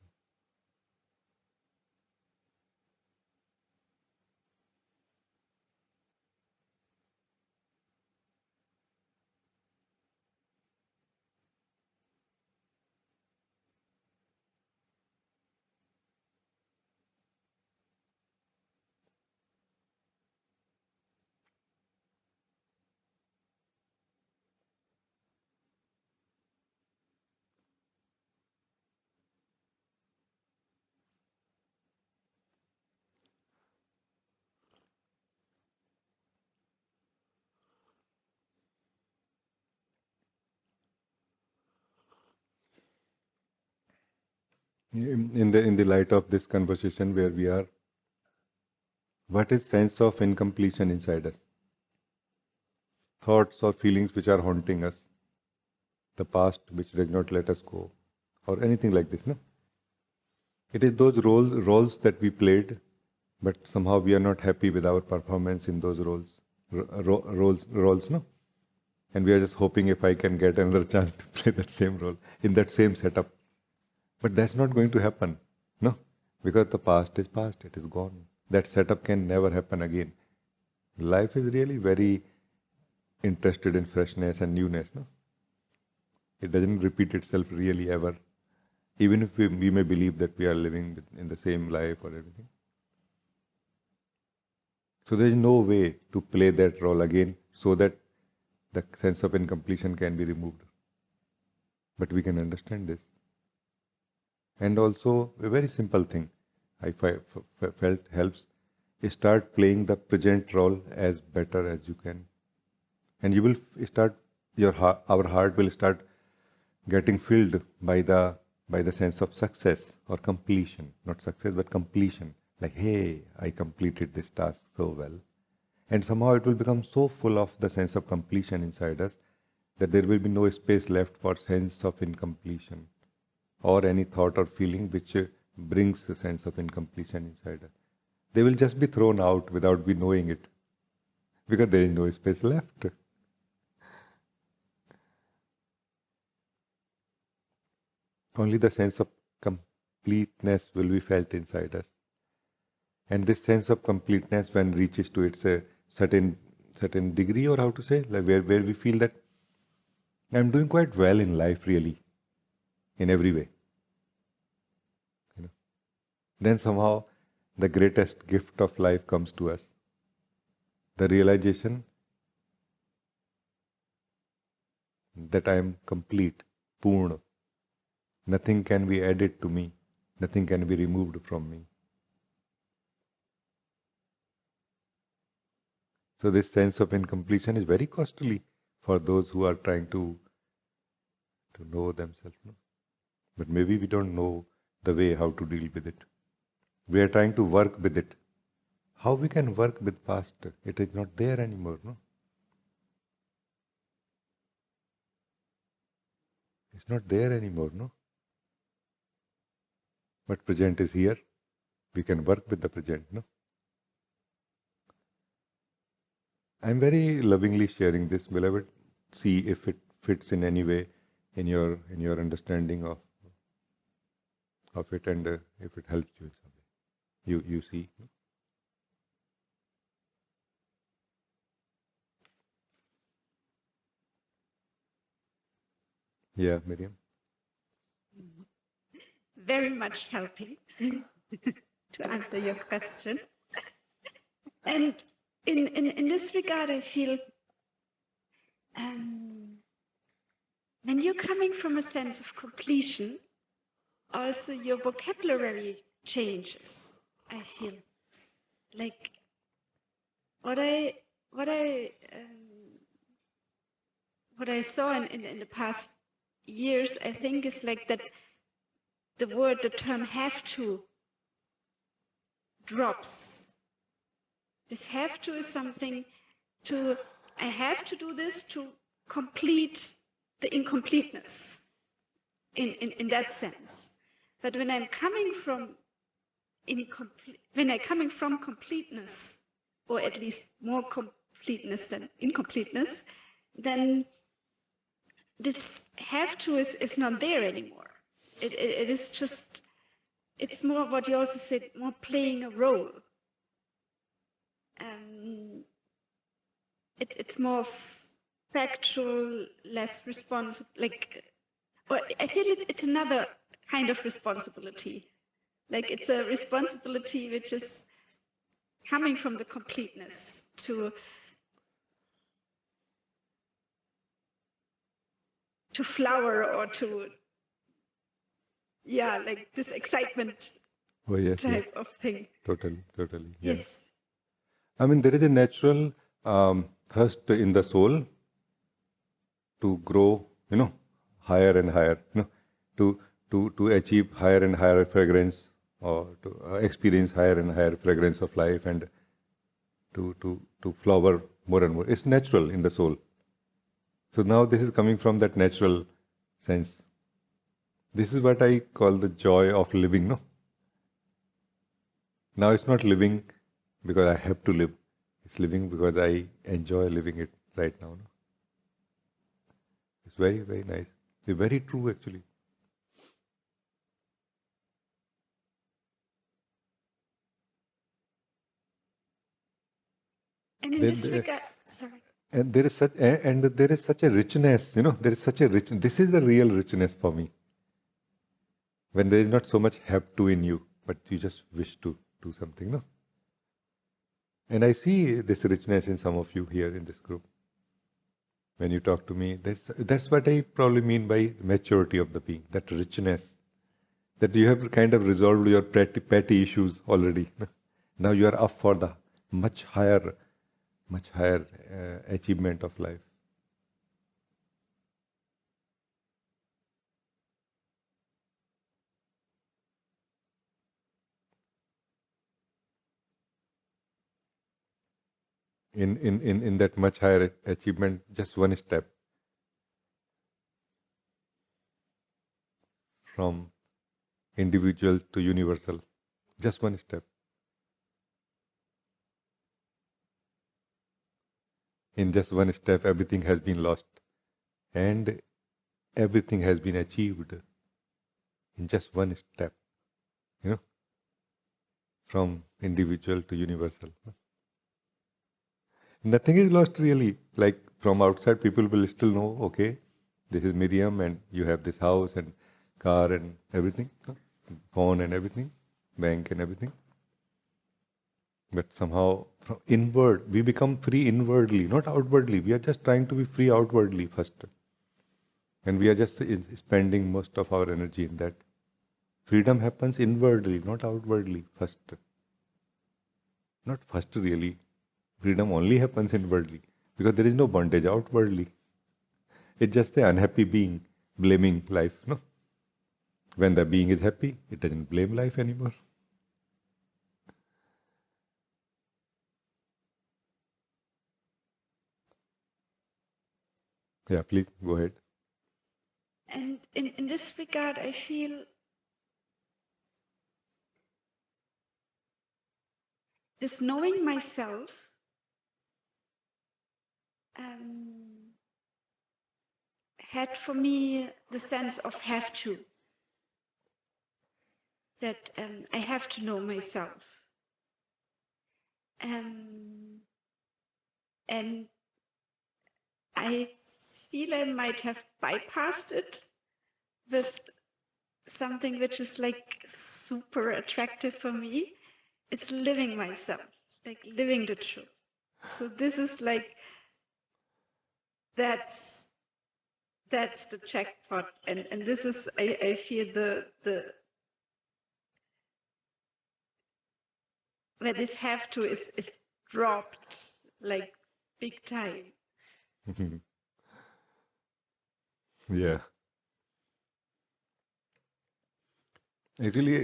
Speaker 1: In the light of this conversation where we are, what is sense of incompletion inside us? Thoughts or feelings which are haunting us, the past which does not let us go, or anything like this, no? It is those roles that we played, but somehow we are not happy with our performance in those roles, no? And we are just hoping if I can get another chance to play that same role in that same setup. But that's not going to happen, no? Because the past is past, it is gone. That setup can never happen again. Life is really very interested in freshness and newness, no? It doesn't repeat itself really ever. Even if we may believe that we are living in the same life or everything. So there is no way to play that role again so that the sense of incompletion can be removed. But we can understand this. And also, a very simple thing I felt helps is start playing the present role as better as you can. And you will start, our heart will start getting filled by the sense of success or completion. Not success, but completion. Like, hey, I completed this task so well. And somehow it will become so full of the sense of completion inside us that there will be no space left for sense of incompletion or any thought or feeling which brings the sense of incompletion inside us. They will just be thrown out without we knowing it because there is no space left. Only the sense of completeness will be felt inside us. And this sense of completeness, when reaches to its certain degree, or how to say, like where we feel that I'm doing quite well in life, really, in every way. You know, then somehow the greatest gift of life comes to us. The realization that I am complete, Purna. Nothing can be added to me. Nothing can be removed from me. So this sense of incompletion is very costly for those who are trying to know themselves. No? But maybe we don't know the way how to deal with it. We are trying to work with it. How we can work with past? It is not there anymore, no? It's not there anymore, no? But present is here. We can work with the present, no? I'm very lovingly sharing this, beloved. See if it fits in any way in your understanding of it, and if it helps you in some way. You see. No? Yeah, Miriam.
Speaker 5: Very much helping to answer your question. And in this regard, I feel When you're coming from a sense of completion, also your vocabulary changes, I feel. Like what I saw in the past years, I think, is like that the term have to drops. This have to is something to, I have to do this to complete the incompleteness in that sense. But when I'm coming from completeness, or at least more completeness than incompleteness, then this have to is not there anymore. It is just, it's more what you also said, more playing a role. It's more factual, less responsible, like, or I feel it's another kind of responsibility. Like it's a responsibility which is coming from the completeness to flower, or to, yeah, like this excitement type of thing.
Speaker 1: Totally.
Speaker 5: Yes.
Speaker 1: I mean, there is a natural thirst in the soul to grow, higher and higher, to achieve higher and higher fragrance, or to experience higher and higher fragrance of life, and to flower more and more. It's natural in the soul. So now this is coming from that natural sense. This is what I call the joy of living, no? Now it's not living because I have to live. It's living because I enjoy living it right now. No? It's very, very nice. It's very true, actually.
Speaker 5: And in this regard, sorry.
Speaker 1: And there is such a richness, there is such a rich. This is the real richness for me. When there is not so much have to in you, but you just wish to do something, no? And I see this richness in some of you here in this group. When you talk to me, that's what I probably mean by maturity of the being, that richness. That you have kind of resolved your petty issues already. Now you are up for the much higher achievement of life. In that much higher achievement, just one step from individual to universal. Just one step. In just one step, everything has been lost. And everything has been achieved in just one step. From individual to universal. Nothing is lost really. Like from outside, people will still know, okay, this is Miriam and you have this house and car and everything, phone and everything, bank and everything. But somehow, from inward, we become free inwardly, not outwardly. We are just trying to be free outwardly first. And we are just spending most of our energy in that. Freedom happens inwardly, not outwardly first. Not first really. Freedom only happens inwardly because there is no bondage outwardly. It's just the unhappy being blaming life. No? When the being is happy, it doesn't blame life anymore. Yeah, please go ahead.
Speaker 5: And in this regard, I feel this knowing myself had for me the sense of have to. That I have to know myself. And I feel I might have bypassed it with something which is like super attractive for me. It's living myself, like living the truth. So this is like that's the jackpot, and this is I feel the where this have to is dropped like big time.
Speaker 1: Yeah. Actually,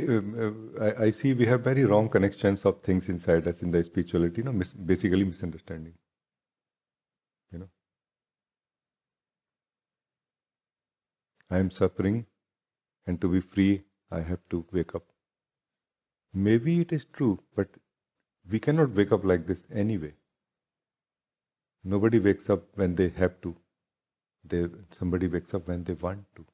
Speaker 1: I see we have very wrong connections of things inside us in the spirituality, basically misunderstanding. You know, I am suffering, and to be free, I have to wake up. Maybe it is true, but we cannot wake up like this anyway. Nobody wakes up when they have to. Somebody wakes up when they want to.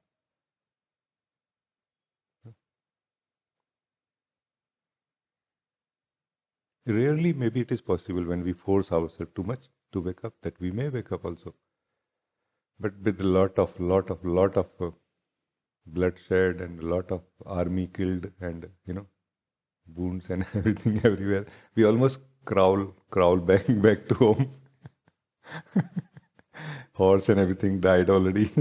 Speaker 1: Rarely, maybe it is possible when we force ourselves too much to wake up, that we may wake up also. But with a lot of bloodshed and a lot of army killed and wounds and everything everywhere, we almost crawl back to home. Horse and everything died already.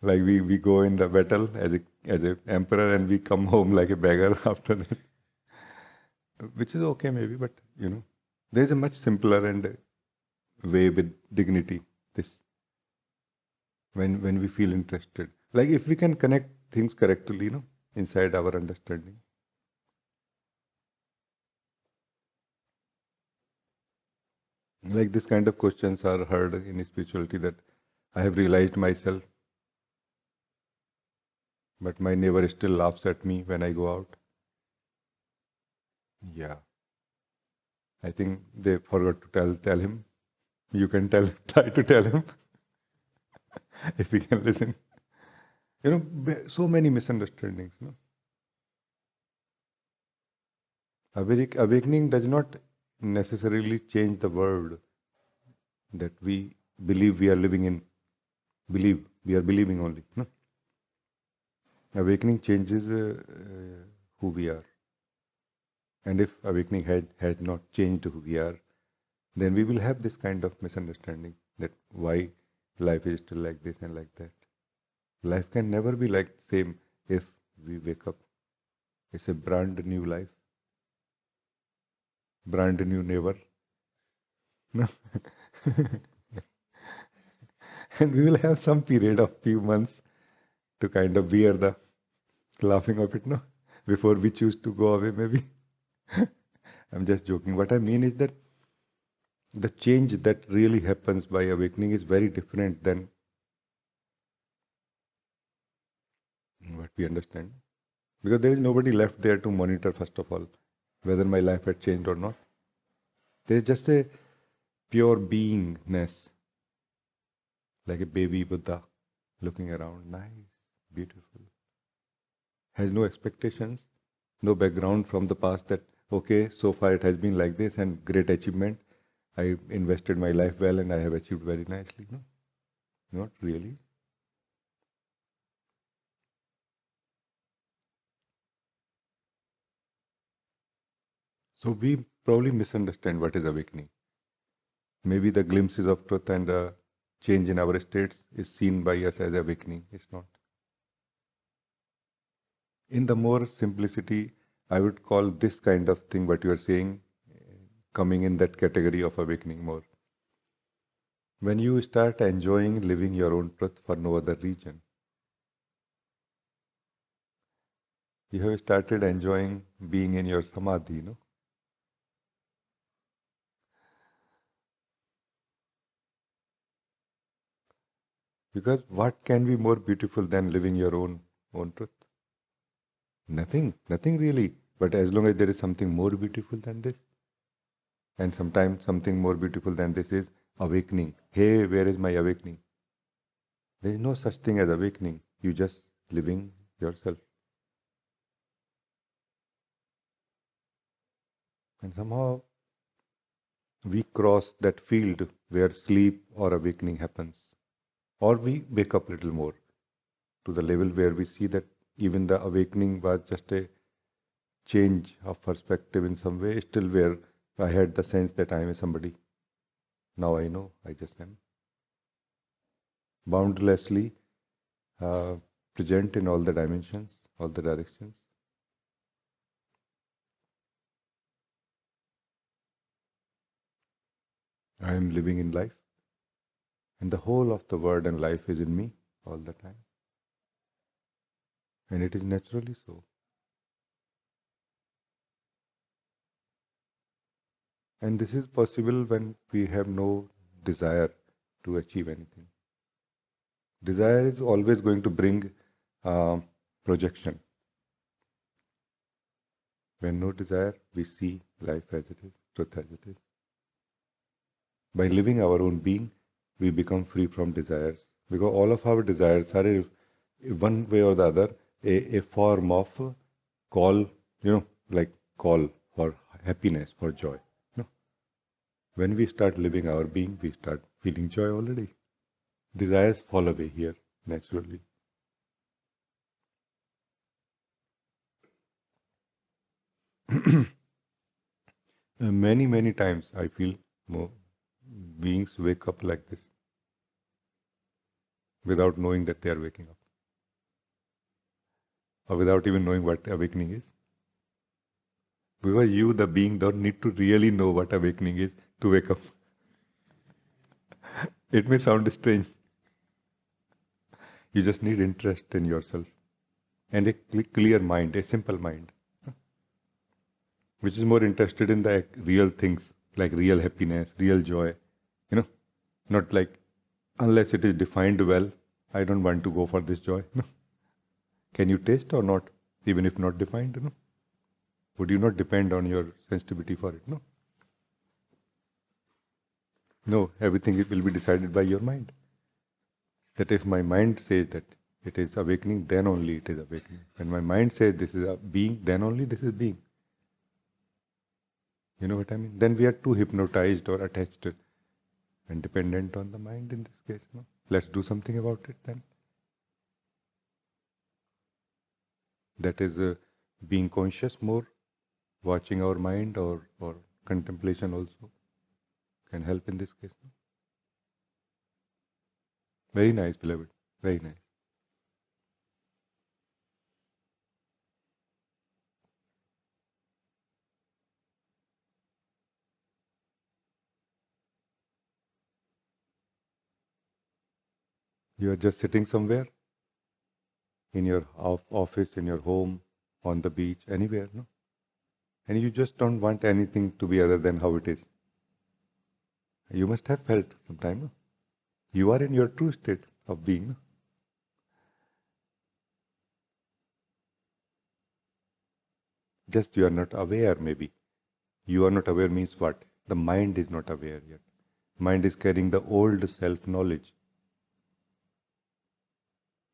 Speaker 1: Like we go in the battle as a emperor and we come home like a beggar after that, which is okay maybe, but there is a much simpler and way with dignity. This when we feel interested, like if we can connect things correctly, inside our understanding. Like this kind of questions are heard in spirituality, that I have realized myself, but my neighbor still laughs at me when I go out. Yeah, I think they forgot to tell him. You can try to tell him if we can listen. So many misunderstandings. Awakening does not necessarily change the world that we believe we are living in. Believe we are believing only. No? Awakening changes who we are. And if awakening had not changed who we are, then we will have this kind of misunderstanding that why life is still like this and like that. Life can never be like the same if we wake up. It's a brand new life, brand new neighbor. No? And we will have some period of few months to kind of bear the laughing of it, no? Before we choose to go away, maybe. I'm just joking. What I mean is that the change that really happens by awakening is very different than what we understand. Because there is nobody left there to monitor, first of all, whether my life had changed or not. There is just a pure beingness, like a baby Buddha looking around, nice, beautiful. Has no expectations, no background from the past that, okay, so far it has been like this and great achievement. I invested my life well and I have achieved very nicely. No, not really. So we probably misunderstand what is awakening. Maybe the glimpses of truth and the change in our states is seen by us as awakening. It's not. In the more simplicity, I would call this kind of thing, what you are saying, coming in that category of awakening more. When you start enjoying living your own truth for no other reason, you have started enjoying being in your samadhi, no? Because what can be more beautiful than living your own truth? Nothing really. But as long as there is something more beautiful than this, and sometimes something more beautiful than this is awakening. Hey, where is my awakening? There is no such thing as awakening. You just living yourself. And somehow we cross that field where sleep or awakening happens. Or we wake up a little more to the level where we see that even the awakening was just a change of perspective in some way, still where I had the sense that I am somebody. Now I know I just am. Boundlessly present in all the dimensions, all the directions. I am living in life, and the whole of the world and life is in me all the time. And it is naturally so. And this is possible when we have no desire to achieve anything. Desire is always going to bring projection. When no desire, we see life as it is, truth as it is. By living our own being, we become free from desires. Because all of our desires are, one way or the other, a form of call, like call for happiness, for joy. When we start living our being, we start feeling joy already. Desires fall away here, naturally. Many times I feel more beings wake up like this without knowing that they are waking up, or without even knowing what awakening is. Because you, the being, don't need to really know what awakening is to wake up. It may sound strange. You just need interest in yourself and a clear mind, a simple mind, which is more interested in the real things, like real happiness, real joy. Not like, unless it is defined well, I don't want to go for this joy. Can you taste or not, even if not defined? Would you not depend on your sensitivity for it? No, everything will be decided by your mind. That if my mind says that it is awakening, then only it is awakening. When my mind says this is a being, then only this is being. You know what I mean? Then we are too hypnotized or attached and dependent on the mind in this case. Let's do something about it then. That is being conscious more, watching our mind, or contemplation also can help in this case. Very nice, beloved. Very nice. You are just sitting somewhere in your office, in your home, on the beach, anywhere, and you just don't want anything to be other than how it is. You must have felt sometime. You are in your true state of being. Just you are not aware, maybe. You are not aware means what? The mind is not aware yet. Mind is carrying the old self-knowledge.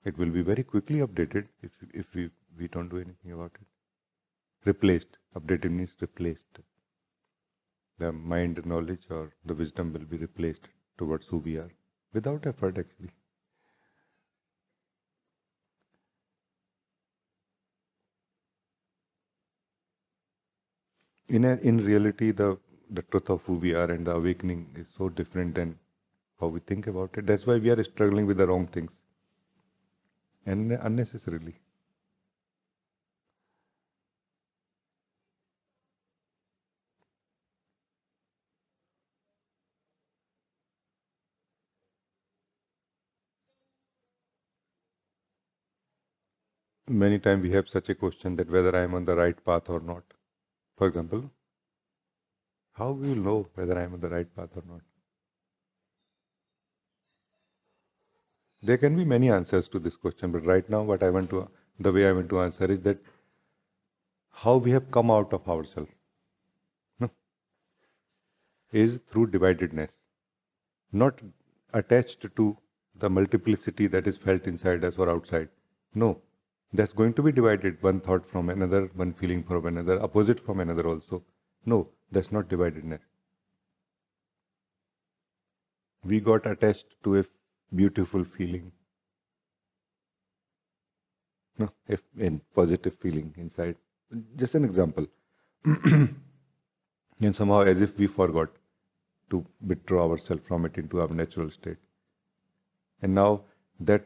Speaker 1: It will be very quickly updated if we don't do anything about it. Replaced. Updated means replaced. The mind knowledge or the wisdom will be replaced towards who we are. Without effort, actually. In reality, the truth of who we are and the awakening is so different than how we think about it. That's why we are struggling with the wrong things. And unnecessarily. Many times we have such a question that whether I am on the right path or not. For example, how we will know whether I am on the right path or not? There can be many answers to this question, but right now the way I want to answer is that how we have come out of ourselves is through dividedness, not attached to the multiplicity that is felt inside us or outside. No, that's going to be divided, one thought from another, one feeling from another, opposite from another also. No, that's not dividedness. We got attached to a beautiful feeling, a positive feeling inside, Just an example. And somehow, as if we forgot to withdraw ourselves from it into our natural state. And now that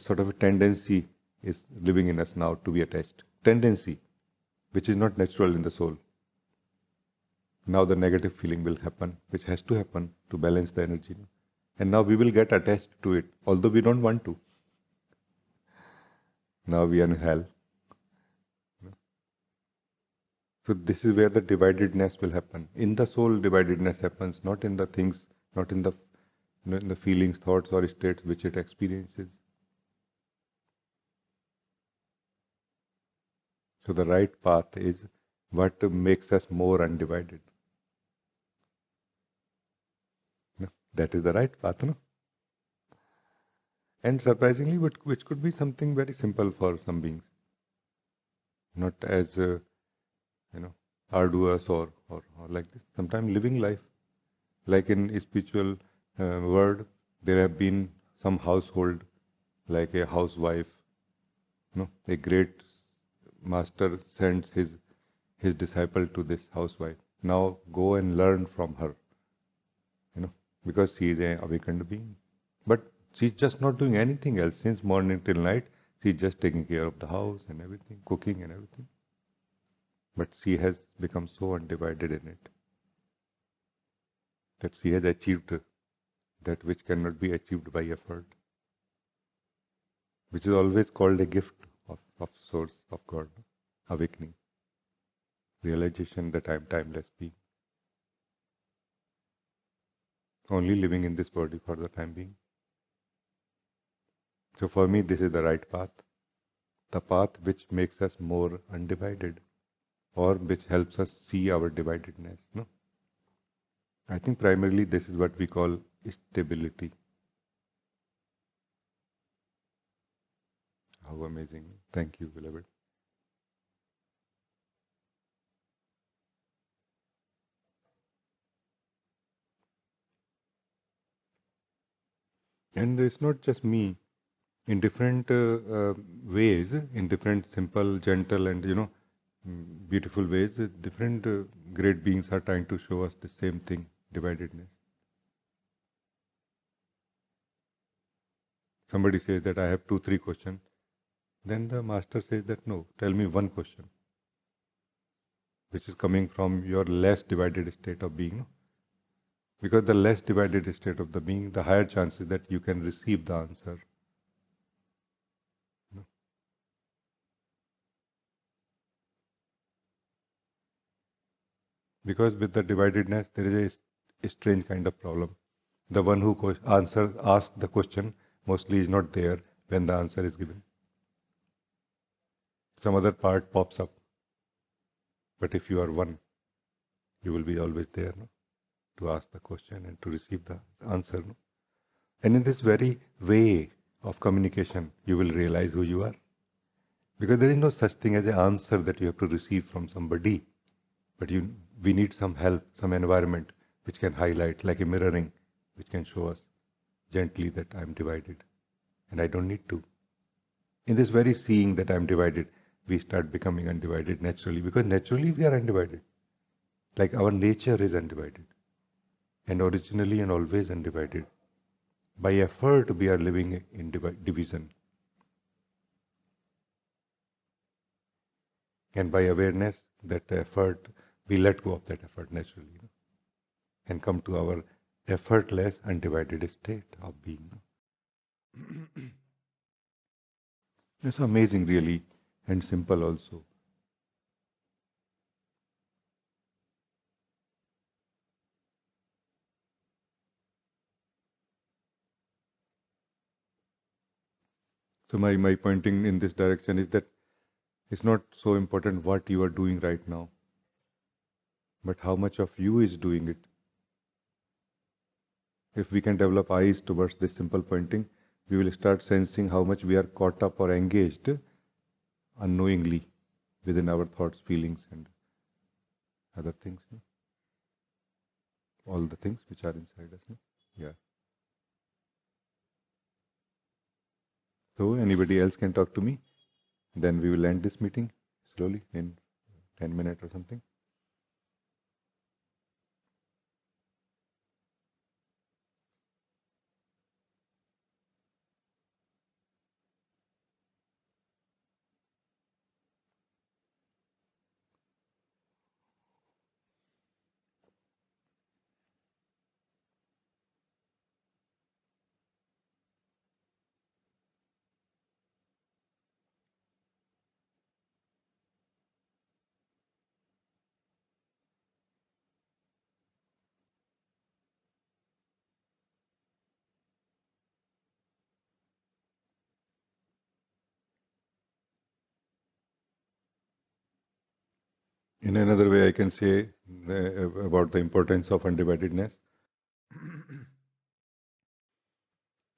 Speaker 1: sort of a tendency is living in us now to be attached. Tendency, which is not natural in the soul. Now the negative feeling will happen, which has to happen to balance the energy. And now we will get attached to it, although we don't want to. Now we are in hell. So this is where the dividedness will happen. In the soul, dividedness happens, not in the things, not in the feelings, thoughts, or states which it experiences. So the right path is what makes us more undivided. No? That is the right path, no? And surprisingly, which could be something very simple for some beings, not as arduous or like this. Sometimes living life, like in spiritual world, there have been some household, like a housewife. A great master sends his disciple to this housewife. Now go and learn from her, because she is an awakened being. But she's just not doing anything else since morning till night. She's just taking care of the house and everything, cooking and everything. But she has become so undivided in it that she has achieved that which cannot be achieved by effort, which is always called a gift of source of God, awakening, realization that I am timeless being, only living in this body for the time being. So for me, this is the right path, the path which makes us more undivided, or which helps us see our dividedness. No? I think primarily this is what we call stability. How amazing. Thank you, beloved. And it's not just me. In different ways, in different simple, gentle, and beautiful ways, different great beings are trying to show us the same thing, dividedness. Somebody says that I have 2-3 questions. Then the master says that no, tell me one question, which is coming from your less divided state of being. No? Because the less divided state of the being, the higher chances that you can receive the answer. No? Because with the dividedness, there is a strange kind of problem. The one who asks the question mostly is not there when the answer is given. Some other part pops up. But if you are one, you will be always there, no? To ask the question and to receive the answer. No? And in this very way of communication, you will realize who you are. Because there is no such thing as an answer that you have to receive from somebody. But we need some help, some environment which can highlight, like a mirroring, which can show us gently that I am divided. And I don't need to. In this very seeing that I am divided, we start becoming undivided naturally. Because naturally we are undivided. Like our nature is undivided. And originally and always undivided. By effort, we are living in division. And by awareness, that effort, we let go of that effort naturally. And come to our effortless, undivided state of being. It's amazing, really, and simple also. So my pointing in this direction is that it's not so important what you are doing right now, but how much of you is doing it. If we can develop eyes towards this simple pointing, we will start sensing how much we are caught up or engaged unknowingly within our thoughts, feelings, and other things. No? All the things which are inside us. No? Yeah. So anybody else can talk to me? Then we will end this meeting. slowly in 10 minutes or something. In another way, I can say about the importance of undividedness.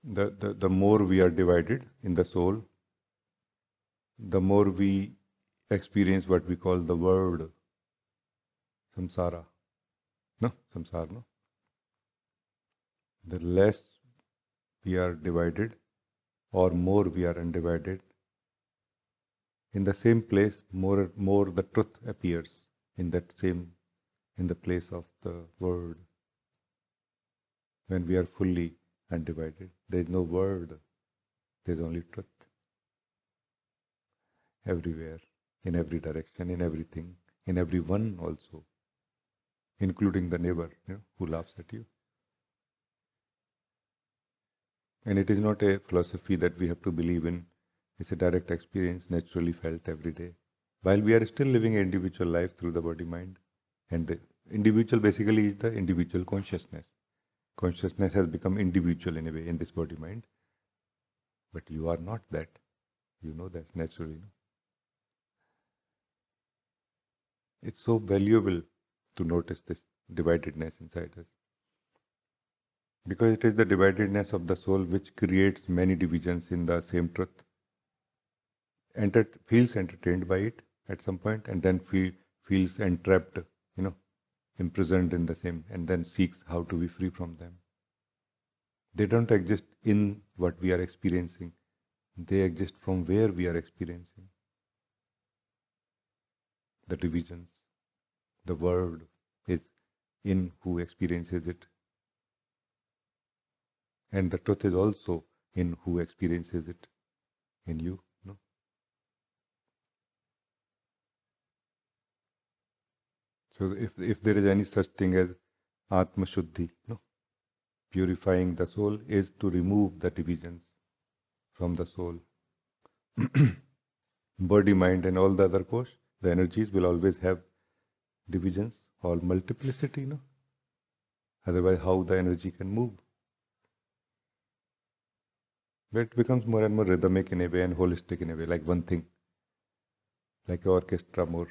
Speaker 1: The more we are divided in the soul, the more we experience what we call the world, samsara. No, samsara, no. The less we are divided or more we are undivided, in the same place, more the truth appears in the place of the word. When we are fully undivided, there is no word, there is only truth. Everywhere, in every direction, in everything, in everyone also, including the neighbor, who laughs at you. And it is not a philosophy that we have to believe in. It's a direct experience, naturally felt every day. While we are still living an individual life through the body-mind. And the individual basically is the individual consciousness. Consciousness has become individual in a way in this body-mind. But you are not that. You know that naturally. No? It's so valuable to notice this dividedness inside us. Because it is the dividedness of the soul which creates many divisions in the same truth. Feels entertained by it at some point and then feels entrapped, imprisoned in the same, and then seeks how to be free from them. They don't exist in what we are experiencing. They exist from where we are experiencing the divisions. The world is in who experiences it. And the truth is also in who experiences it, in you. No? So if there is any such thing as Atma Shuddhi, purifying the soul is to remove the divisions from the soul. Body, mind and all the other kosh, the energies will always have divisions or multiplicity, Otherwise how the energy can move? But it becomes more and more rhythmic in a way and holistic in a way, like one thing. Like an orchestra more.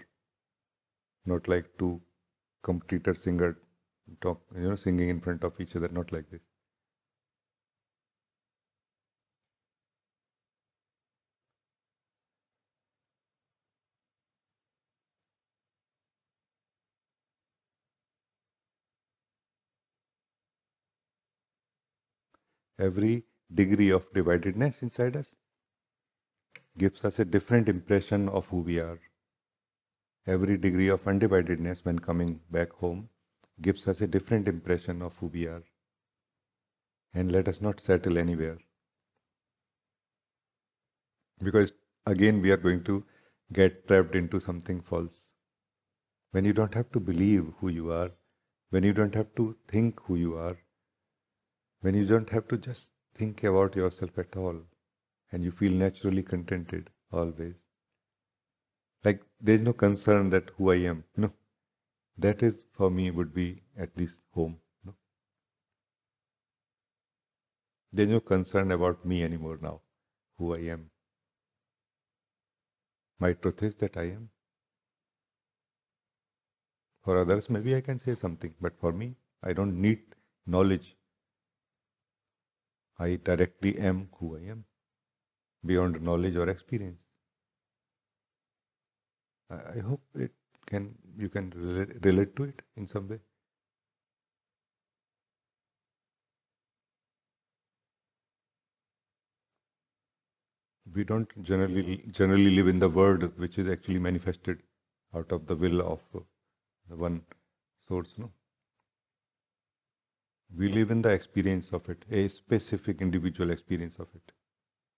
Speaker 1: Not like two competitor singers singing in front of each other, not like this. Every degree of dividedness inside us gives us a different impression of who we are. Every degree of undividedness when coming back home gives us a different impression of who we are. And let us not settle anywhere. Because again we are going to get trapped into something false. When you don't have to believe who you are, when you don't have to think who you are, when you don't have to just think about yourself at all, and you feel naturally contented always. Like there is no concern that who I am, that is for me would be at least home. There is no concern about me anymore now, who I am. My truth is that I am. For others, maybe I can say something, but for me, I don't need knowledge. I directly am who I am, beyond knowledge or experience. I hope you can relate to it in some way. We don't generally live in the world which is actually manifested out of the will of the one source. No, we live in the experience of it, a specific individual experience of it,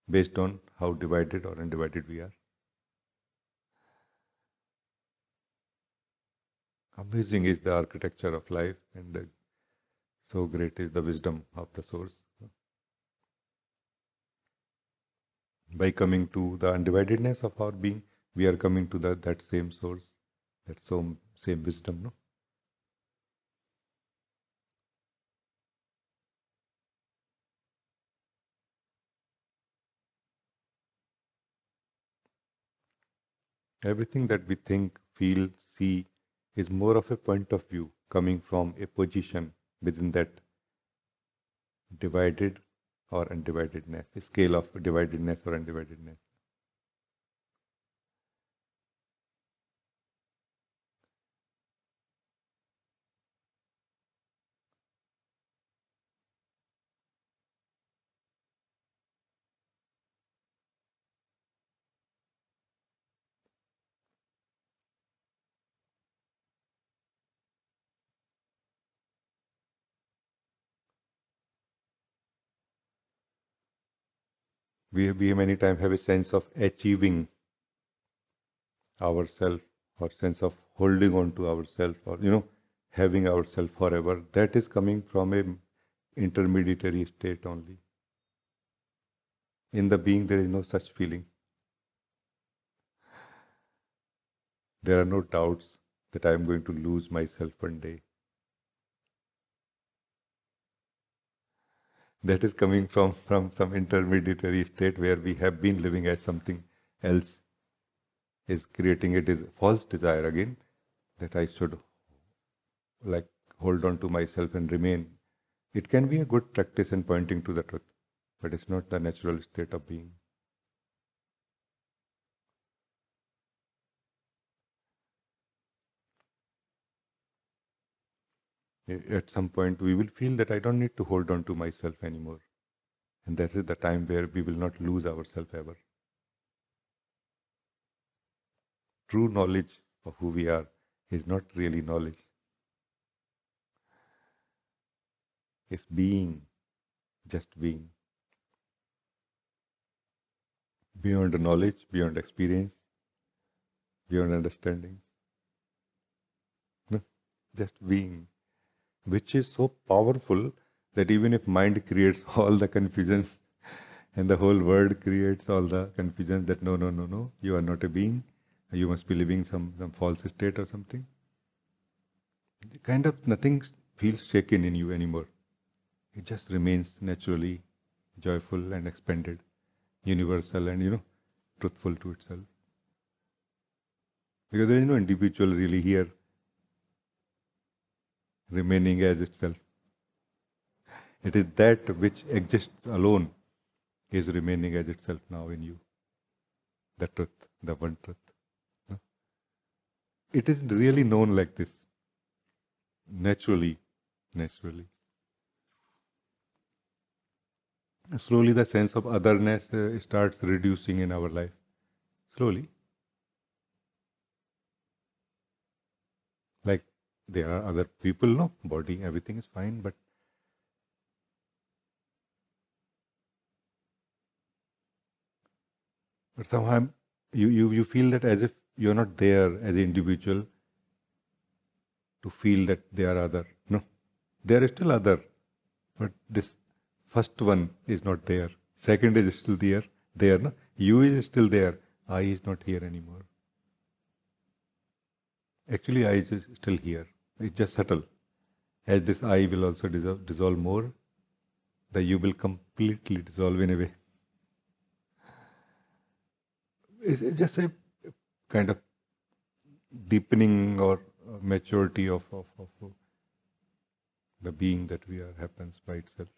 Speaker 1: based on how divided or undivided we are. Amazing is the architecture of life, and so great is the wisdom of the source. By coming to the undividedness of our being, we are coming to that same source, that same wisdom. No? Everything that we think, feel, see is more of a point of view coming from a position within that divided or undividedness, a scale of dividedness or undividedness. We many times have a sense of achieving ourself, or sense of holding on to ourself, or having ourself forever. That is coming from a intermediary state only. In the being there is no such feeling. There are no doubts that I am going to lose myself one day. That is coming from some intermediary state where we have been living as something else, is creating a false desire again, that I should like hold on to myself and remain. It can be a good practice in pointing to the truth, but it's not the natural state of being. At some point we will feel that I don't need to hold on to myself anymore. And that is the time where we will not lose ourselves ever. True knowledge of who we are is not really knowledge. It's being, just being. Beyond knowledge, beyond experience, beyond understanding. No, just being. Which is so powerful that even if mind creates all the confusions and the whole world creates all the confusions that no, you are not a being, you must be living some false state or something. Kind of nothing feels shaken in you anymore. It just remains naturally joyful and expanded, universal and truthful to itself. Because there is no individual really here remaining as itself. It is that which exists alone is remaining as itself now in you. The truth, the one truth. No? It is really known like this. Naturally. Slowly the sense of otherness starts reducing in our life. Slowly. Like there are other people, no? Body, everything is fine, but somehow you feel that as if you're not there as an individual to feel that they are other. No, they are still other, but this first one is not there. Second is still there. No? You is still there. I is not here anymore. Actually, I is still here. It's just subtle. As this I will also dissolve more, the you will completely dissolve in a way. It's just a kind of deepening or maturity of the being that we are happens by itself.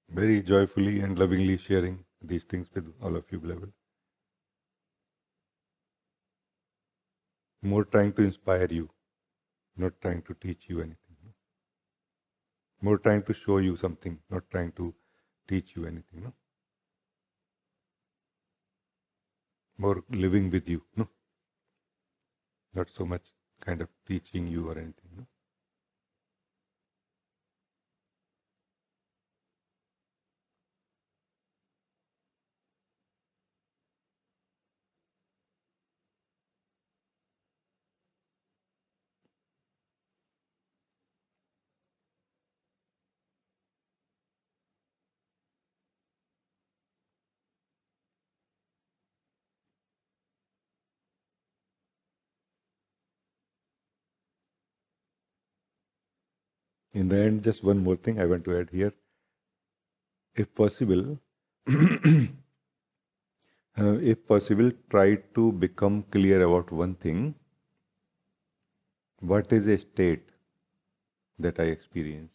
Speaker 1: Very joyfully and lovingly sharing these things with all of you, beloved. More trying to inspire you not trying to teach you anything. No? More trying to show you something, not trying to teach you anything. No? More living with you. No? Not so much kind of teaching you or anything. No? In the end, just one more thing I want to add here. If possible, try to become clear about one thing. What is a state that I experience?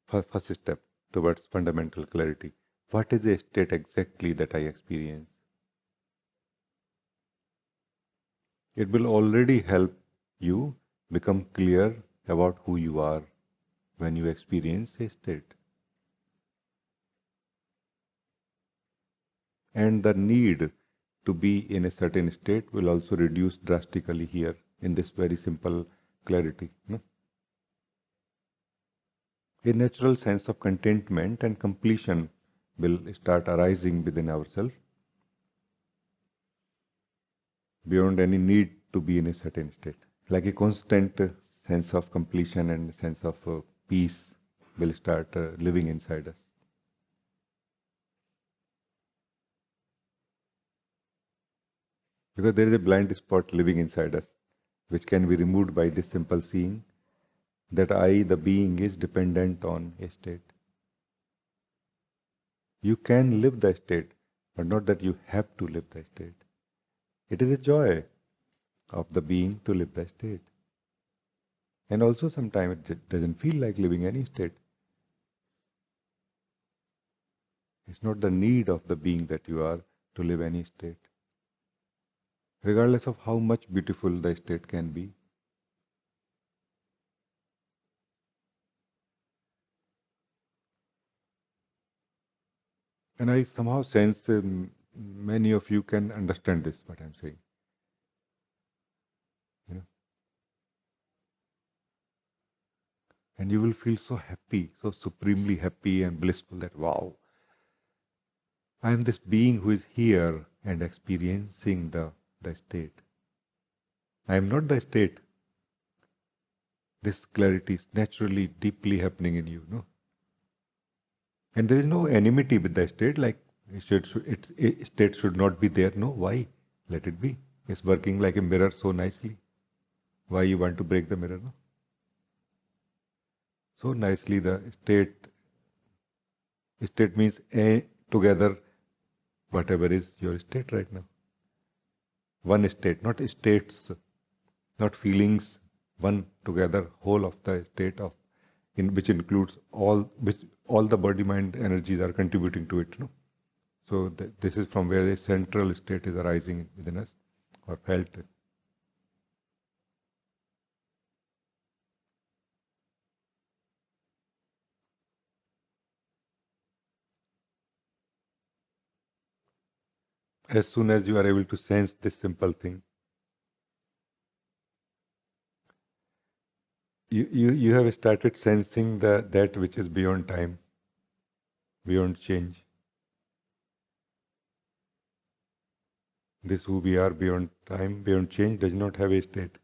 Speaker 1: First step towards fundamental clarity. What is a state exactly that I experience? It will already help you become clear about who you are when you experience a state. And the need to be in a certain state will also reduce drastically here in this very simple clarity. No? A natural sense of contentment and completion will start arising within ourselves beyond any need to be in a certain state. Like a constant sense of completion and sense of peace will start living inside us. Because there is a blind spot living inside us, which can be removed by this simple seeing that I, the being, is dependent on a state. You can live the state, but not that you have to live the state. It is a joy of the being to live the state. And also sometimes it doesn't feel like living any state. It's not the need of the being that you are to live any state. Regardless of how much beautiful the state can be. And I somehow sense many of you can understand this, what I'm saying. You know? And you will feel so happy, so supremely happy and blissful that, wow, I am this being who is here and experiencing the state. I am not the state. This clarity is naturally, deeply happening in you, no? And there is no enmity with the state, like state should not be there. No, why? Let it be. It's working like a mirror so nicely. Why you want to break the mirror, no? So nicely the state means together, whatever is your state right now. One state, not states, not feelings, one together, whole of the state of, in which includes all the body mind energies are contributing to it. No? So this is from where the central state is arising within us or felt. As soon as you are able to sense this simple thing, you have started sensing that which is beyond time, beyond change. This who we are beyond time, beyond change does not have a state.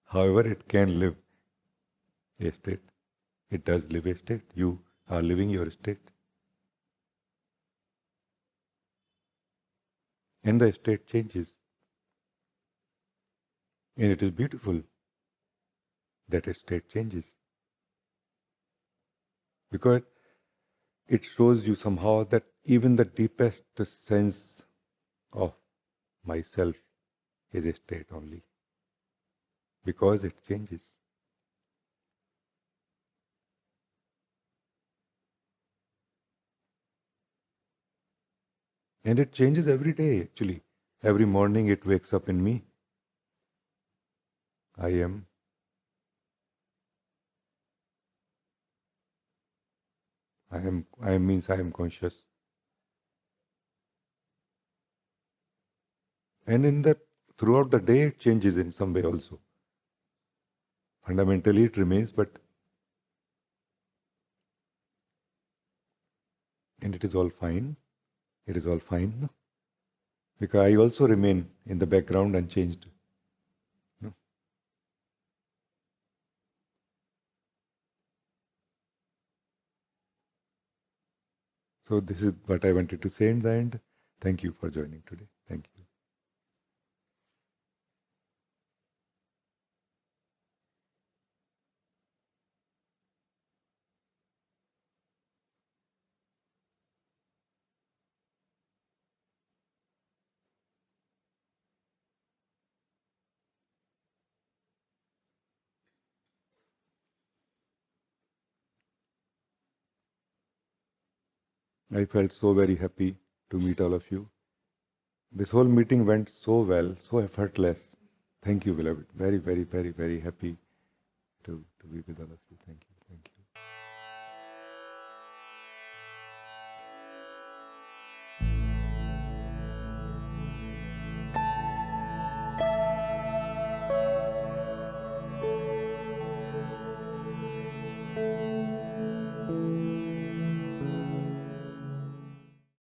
Speaker 1: However, it can live a state. It does live a state. You are living your state. And the state changes. And it is beautiful that a state changes. Because it shows you somehow that even the deepest sense of myself is a state only. Because it changes. And it changes every day actually. Every morning it wakes up in me. I am. I means I am conscious. And in that, throughout the day, it changes in some way also. Fundamentally, it remains, but and it is all fine. It is all fine, no? Because I also remain in the background unchanged. No? So this is what I wanted to say in the end. Thank you for joining today. Thank you. I felt so very happy to meet all of you. This whole meeting went so well, so effortless. Thank you, beloved. Very, very, very, very happy to be with all of you. Thank you.